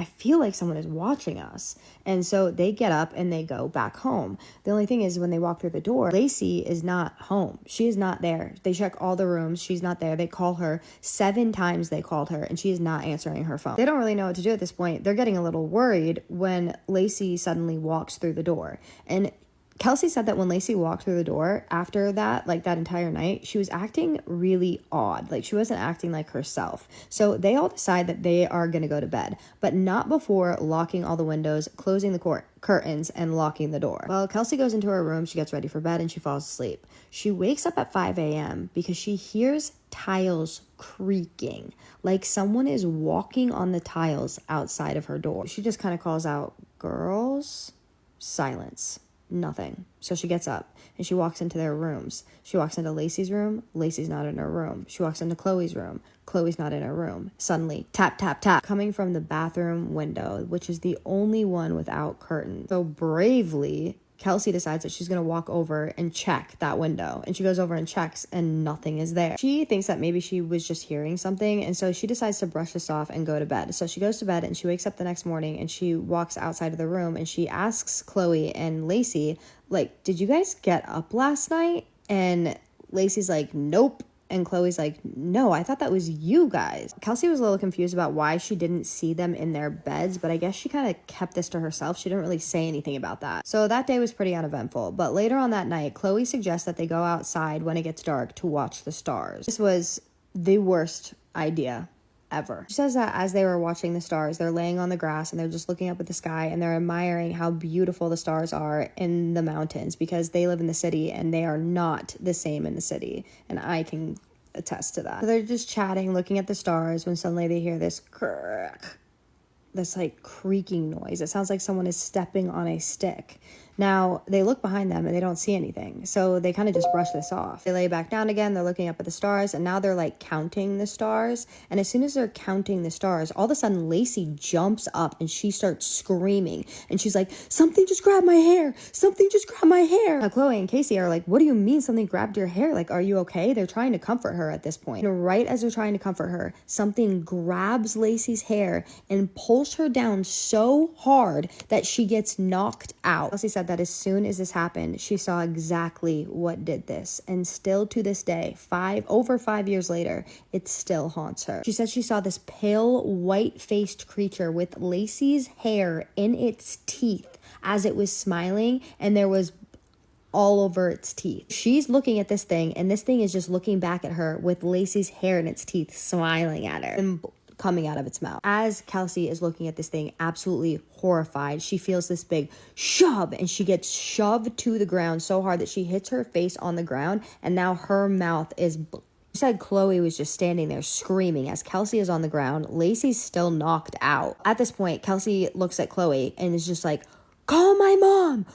feel like someone is watching us. And so they get up and they go back home. The only thing is when they walk through the door, Lacey is not home. She is not there. They check all the rooms. She's not there. They call her 7 times. They called her and she is not answering her phone. They don't really know what to do at this point. They're getting a little worried when Lacey suddenly walks through the door. And Kelsey said that when Lacey walked through the door after that, like that entire night, she was acting really odd. Like she wasn't acting like herself. So they all decide that they are going to go to bed, but not before locking all the windows, closing the curtains, and locking the door. Well, Kelsey goes into her room, she gets ready for bed, and she falls asleep. She wakes up at 5 a.m. because she hears tiles creaking, like someone is walking on the tiles outside of her door. She just kind of calls out, "Girls?" Silence. Nothing. So she gets up and she walks into their rooms. She walks into Lacey's room. Lacey's not in her room. She walks into Chloe's room. Chloe's not in her room. Suddenly, tap, tap, tap, coming from the bathroom window, which is the only one without curtains. So bravely, Kelsey decides that she's going to walk over and check that window. And she goes over and checks and nothing is there. She thinks that maybe she was just hearing something. And so she decides to brush this off and go to bed. So she goes to bed and she wakes up the next morning and she walks outside of the room and she asks Chloe and Lacey, like, did you guys get up last night? And Lacey's like, nope. And Chloe's like, no, I thought that was you guys. Kelsey was a little confused about why she didn't see them in their beds, but I guess she kind of kept this to herself. She didn't really say anything about that. So that day was pretty uneventful. But later on that night, Chloe suggests that they go outside when it gets dark to watch the stars. This was the worst idea ever. She says that as they were watching the stars, they're laying on the grass and they're just looking up at the sky and they're admiring how beautiful the stars are in the mountains, because they live in the city and they are not the same in the city. And I can attest to that. So they're just chatting, looking at the stars, when suddenly they hear this crack, this like creaking noise. It sounds like someone is stepping on a stick. Now, they look behind them and they don't see anything. So they kind of just brush this off. They lay back down again. They're looking up at the stars, and now they're like counting the stars. And as soon as they're counting the stars, all of a sudden Lacey jumps up and she starts screaming. And she's like, something just grabbed my hair. Something just grabbed my hair. Now, Chloe and Casey are like, what do you mean something grabbed your hair? Like, are you okay? They're trying to comfort her at this point. And right as they're trying to comfort her, something grabs Lacey's hair and pulls her down so hard that she gets knocked out. Kelsey said that as soon as this happened, she saw exactly what did this. And still to this day, over 5 years later, it still haunts her. She said she saw this pale, white-faced creature with Lacey's hair in its teeth as it was smiling, and there was all over its teeth. She's looking at this thing, and this thing is just looking back at her with Lacey's hair in its teeth, smiling at her and coming out of its mouth. As Kelsey is looking at this thing, absolutely horrified, she feels this big shove, and she gets shoved to the ground so hard that she hits her face on the ground, and now her mouth is She said Chloe was just standing there screaming as Kelsey is on the ground. Lacey's still knocked out. At this point, Kelsey looks at Chloe and is just like, call my mom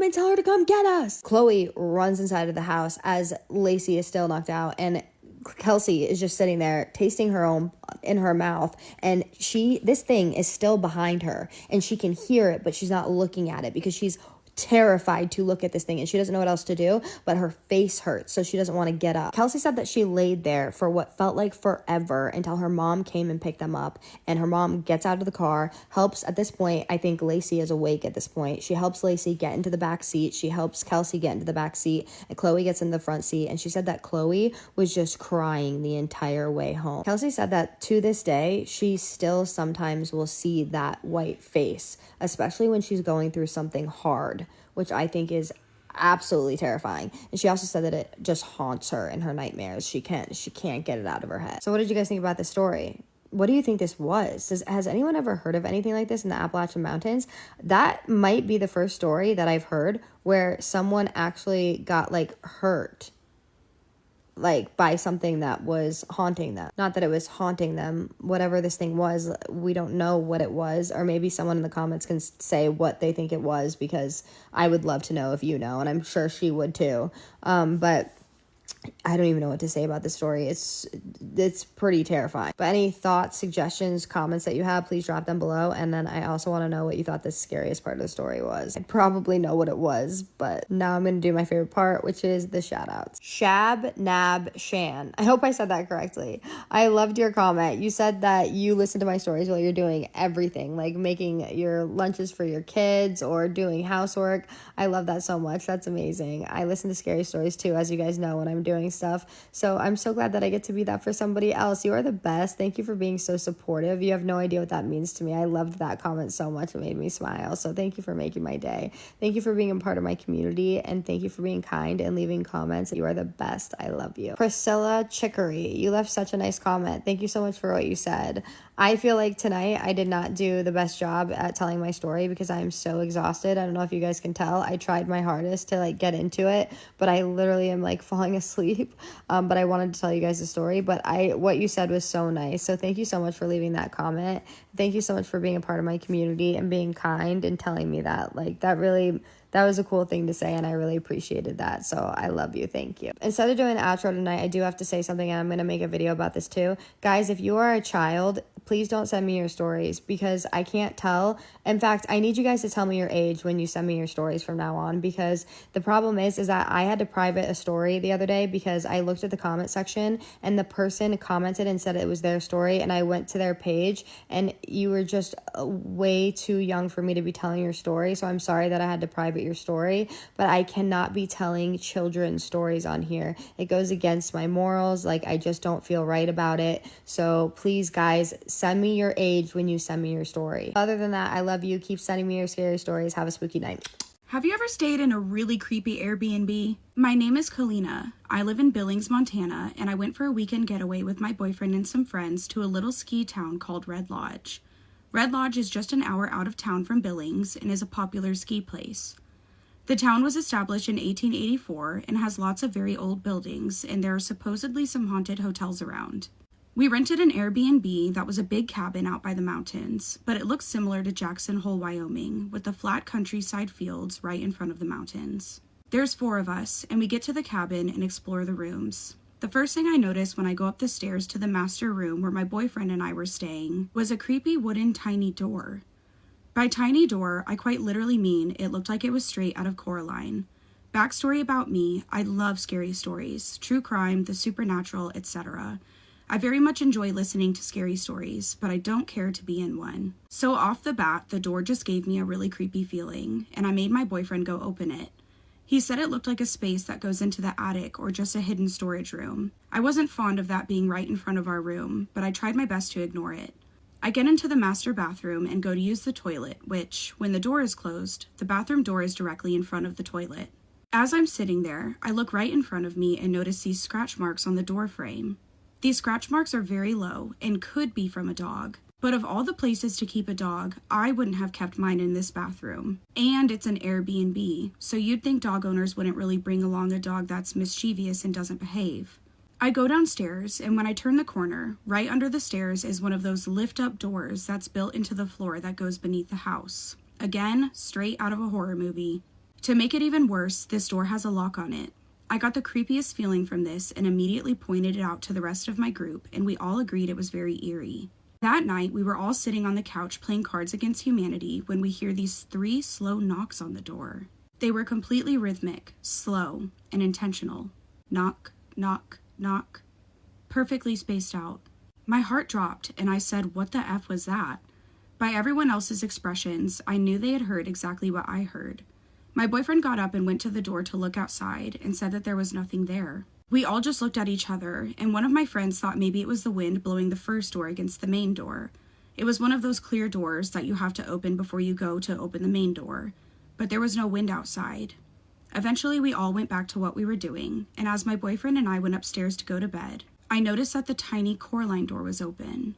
and tell her to come get us. Chloe runs inside of the house as Lacey is still knocked out, and Kelsey is just sitting there tasting her own in her mouth, and this thing is still behind her, and she can hear it, but she's not looking at it because she's terrified to look at this thing, and she doesn't know what else to do, but her face hurts, so she doesn't want to get up. Kelsey said that she laid there for what felt like forever until her mom came and picked them up, and her mom gets out of the car, helps. At this point, I think Lacey is awake at this point. She helps Lacey get into the back seat. She helps Kelsey get into the back seat, and Chloe gets in the front seat, and she said that Chloe was just crying the entire way home. Kelsey said that to this day, she still sometimes will see that white face, especially when she's going through something hard, which I think is absolutely terrifying. And she also said that it just haunts her in her nightmares. She can't get it out of her head. So what did you guys think about this story? What do you think this was? Has anyone ever heard of anything like this in the Appalachian Mountains? That might be the first story that I've heard where someone actually got like hurt, like by something that was haunting them. Not that it was haunting them. Whatever this thing was, we don't know what it was. Or maybe someone in the comments can say what they think it was, because I would love to know if you know, and I'm sure she would too. But I don't even know what to say about this story. It's pretty terrifying. But any thoughts, suggestions, comments that you have, please drop them below. And then I also want to know what you thought the scariest part of the story was. I probably know what it was, but now I'm going to do my favorite part, which is the shout outs. Shab Nab Shan. I hope I said that correctly. I loved your comment. You said that you listen to my stories while you're doing everything, like making your lunches for your kids or doing housework. I love that so much. That's amazing. I listen to scary stories too, as you guys know, when I'm doing stuff. So I'm so glad that I get to be that for somebody else. You are the best. Thank you for being so supportive. You have no idea what that means to me. I loved that comment so much. It made me smile. So thank you for making my day. Thank you for being a part of my community, and thank you for being kind and leaving comments. You are the best. I love you. Priscilla Chicory, you left such a nice comment. Thank you so much for what you said. I feel like tonight I did not do the best job at telling my story because I'm so exhausted. I don't know if you guys can tell. I tried my hardest to like get into it, but I literally am like falling asleep. But I wanted to tell you guys the story. But what you said was so nice. So thank you so much for leaving that comment. Thank you so much for being a part of my community and being kind and telling me that. Like that was a cool thing to say, and I really appreciated that. So I love you. Thank you. Instead of doing the outro tonight, I do have to say something, and I'm going to make a video about this too. Guys, if you are a child, please don't send me your stories because I can't tell. In fact, I need you guys to tell me your age when you send me your stories from now on, because the problem is that I had to private a story the other day because I looked at the comment section and the person commented and said it was their story, and I went to their page and you were just way too young for me to be telling your story. So I'm sorry that I had to private your story, but I cannot be telling children's stories on here. It goes against my morals. Like, I just don't feel right about it. So please, guys, send me your age when you send me your story. Other than that, I love you. Keep sending me your scary stories. Have a spooky night. Have you ever stayed in a really creepy Airbnb? My name is Kalina. I live in Billings, Montana, and I went for a weekend getaway with my boyfriend and some friends to a little ski town called Red Lodge. Red Lodge is just an hour out of town from Billings and is a popular ski place. The town was established in 1884 and has lots of very old buildings, and there are supposedly some haunted hotels around. We rented an Airbnb that was a big cabin out by the mountains, but it looks similar to Jackson Hole, Wyoming, with the flat countryside fields right in front of the mountains. There's 4 of us, and we get to the cabin and explore the rooms. The first thing I noticed when I go up the stairs to the master room where my boyfriend and I were staying was a creepy wooden tiny door. By tiny door, I quite literally mean it looked like it was straight out of Coraline. Backstory about me, I love scary stories, true crime, the supernatural, etc. I very much enjoy listening to scary stories, but I don't care to be in one. So off the bat, the door just gave me a really creepy feeling, and I made my boyfriend go open it. He said it looked like a space that goes into the attic or just a hidden storage room. I wasn't fond of that being right in front of our room, but I tried my best to ignore it. I get into the master bathroom and go to use the toilet, which, when the door is closed, the bathroom door is directly in front of the toilet. As I'm sitting there, I look right in front of me and notice these scratch marks on the door frame. These scratch marks are very low and could be from a dog. But of all the places to keep a dog, I wouldn't have kept mine in this bathroom. And it's an Airbnb, so you'd think dog owners wouldn't really bring along a dog that's mischievous and doesn't behave. I go downstairs, and when I turn the corner, right under the stairs is one of those lift-up doors that's built into the floor that goes beneath the house. Again, straight out of a horror movie. To make it even worse, this door has a lock on it. I got the creepiest feeling from this and immediately pointed it out to the rest of my group, and we all agreed it was very eerie. That night, we were all sitting on the couch playing Cards Against Humanity when we hear these 3 slow knocks on the door. They were completely rhythmic, slow, and intentional. Knock, knock, knock. Perfectly spaced out. My heart dropped, and I said, "What the F was that?" By everyone else's expressions, I knew they had heard exactly what I heard. My boyfriend got up and went to the door to look outside and said that there was nothing there. We all just looked at each other, and one of my friends thought maybe it was the wind blowing the first door against the main door. It was one of those clear doors that you have to open before you go to open the main door, but there was no wind outside. Eventually, we all went back to what we were doing, and as my boyfriend and I went upstairs to go to bed, I noticed that the tiny Coraline door was open.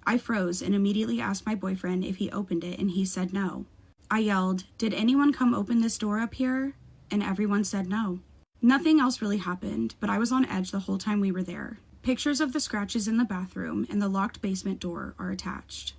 I froze and immediately asked my boyfriend if he opened it, and he said no. I yelled, "Did anyone come open this door up here?" And everyone said no. Nothing else really happened, but I was on edge the whole time we were there. Pictures of the scratches in the bathroom and the locked basement door are attached.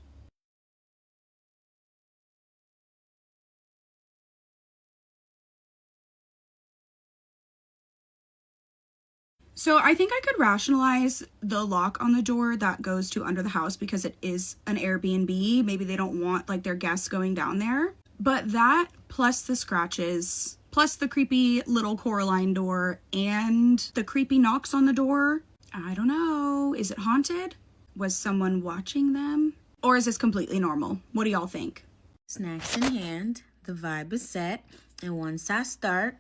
So I think I could rationalize the lock on the door that goes to under the house because it is an Airbnb. Maybe they don't want like their guests going down there. But that plus the scratches, plus the creepy little Coraline door and the creepy knocks on the door. I don't know. Is it haunted? Was someone watching them? Or is this completely normal? What do y'all think? Snacks in hand, the vibe is set, and once I start,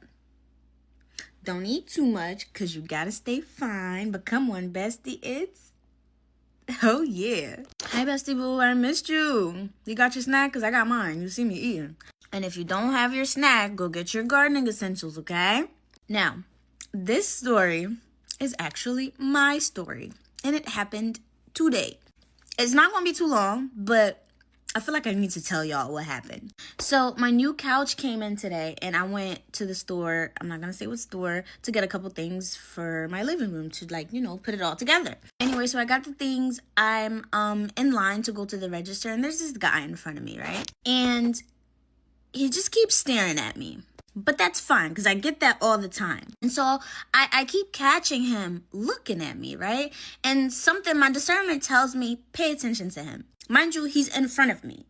don't eat too much, cause you gotta stay fine, but come on, bestie, it's... Oh, yeah. Hi, bestie boo, I missed you. You got your snack? Cause I got mine. You see me eating. And if you don't have your snack, go get your gardening essentials, okay? Now, this story is actually my story, and it happened today. It's not gonna be too long, but I feel like I need to tell y'all what happened. So my new couch came in today, and I went to the store, I'm not gonna say what store, to get a couple things for my living room to, like, you know, put it all together. Anyway, so I got the things. I'm in line to go to the register, and there's this guy in front of me, right? And he just keeps staring at me. But that's fine, because I get that all the time. And so I keep catching him looking at me, right? And something, my discernment tells me, pay attention to him. Mind you, he's in front of me.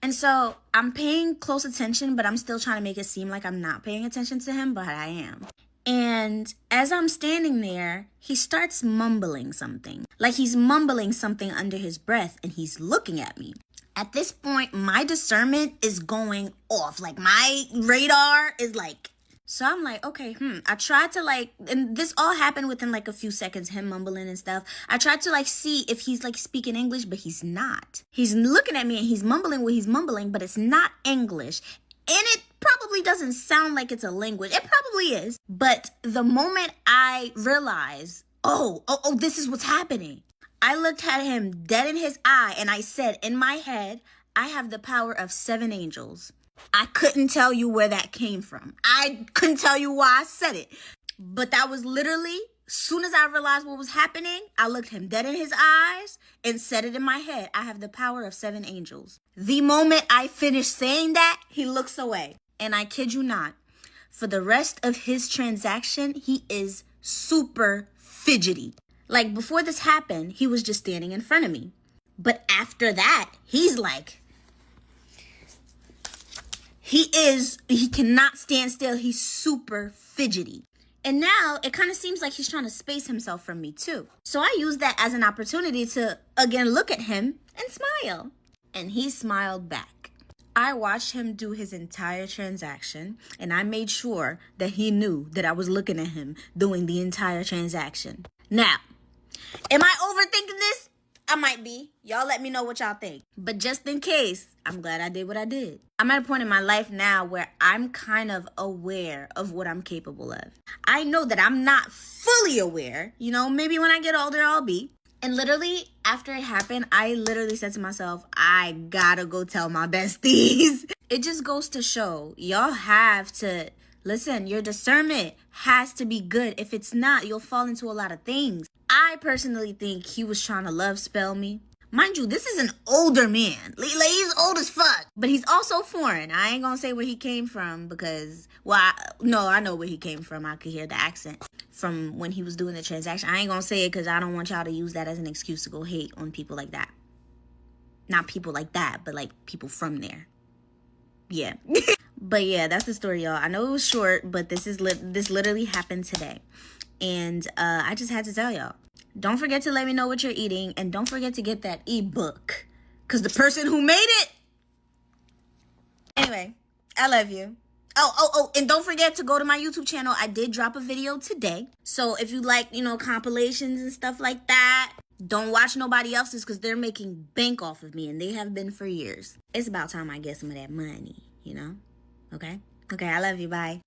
And so I'm paying close attention, but I'm still trying to make it seem like I'm not paying attention to him, but I am. And as I'm standing there, he starts mumbling something. Like he's mumbling something under his breath, and he's looking at me. At this point, my discernment is going off. Like, my radar is like... So I'm like, okay, I tried to, like... And this all happened within, like, a few seconds, him mumbling and stuff. I tried to, like, see if he's, like, speaking English, but he's not. He's looking at me, and he's mumbling what he's mumbling, but it's not English. And it probably doesn't sound like it's a language. It probably is. But the moment I realized, oh, this is what's happening, I looked at him dead in his eye and I said in my head, I have the power of 7 angels. I couldn't tell you where that came from. I couldn't tell you why I said it. But that was literally, soon as I realized what was happening, I looked him dead in his eyes and said it in my head. I have the power of 7 angels. The moment I finished saying that, he looks away. And I kid you not, for the rest of his transaction, he is super fidgety. Like, before this happened, he was just standing in front of me. But after that, he's like, he cannot stand still. He's super fidgety. And now it kind of seems like he's trying to space himself from me too. So I used that as an opportunity to, again, look at him and smile. And he smiled back. I watched him do his entire transaction, and I made sure that he knew that I was looking at him doing the entire transaction. Now, am I overthinking this? I might be. Y'all let me know what y'all think. But just in case, I'm glad I did what I did. I'm at a point in my life now where I'm kind of aware of what I'm capable of. I know that I'm not fully aware. You know, maybe when I get older, I'll be. And literally, after it happened, I literally said to myself, I gotta go tell my besties. It just goes to show, y'all have to, listen, your discernment has to be good. If it's not, you'll fall into a lot of things. I personally think he was trying to love spell me. Mind you, this is an older man. Like, he's old as fuck. But he's also foreign. I ain't gonna say where he came from because, I know where he came from. I could hear the accent from when he was doing the transaction. I ain't gonna say it because I don't want y'all to use that as an excuse to go hate on people like that. Not people like that, but like people from there. Yeah. But yeah, that's the story, y'all. I know it was short, but this literally happened today. And I just had to tell y'all. Don't forget to let me know what you're eating. And don't forget to get that ebook. Because the person who made it... Anyway, I love you. Oh, and don't forget to go to my YouTube channel. I did drop a video today. So if you like, compilations and stuff like that, don't watch nobody else's because they're making bank off of me. And they have been for years. It's about time I get some of that money, Okay? Okay, I love you. Bye.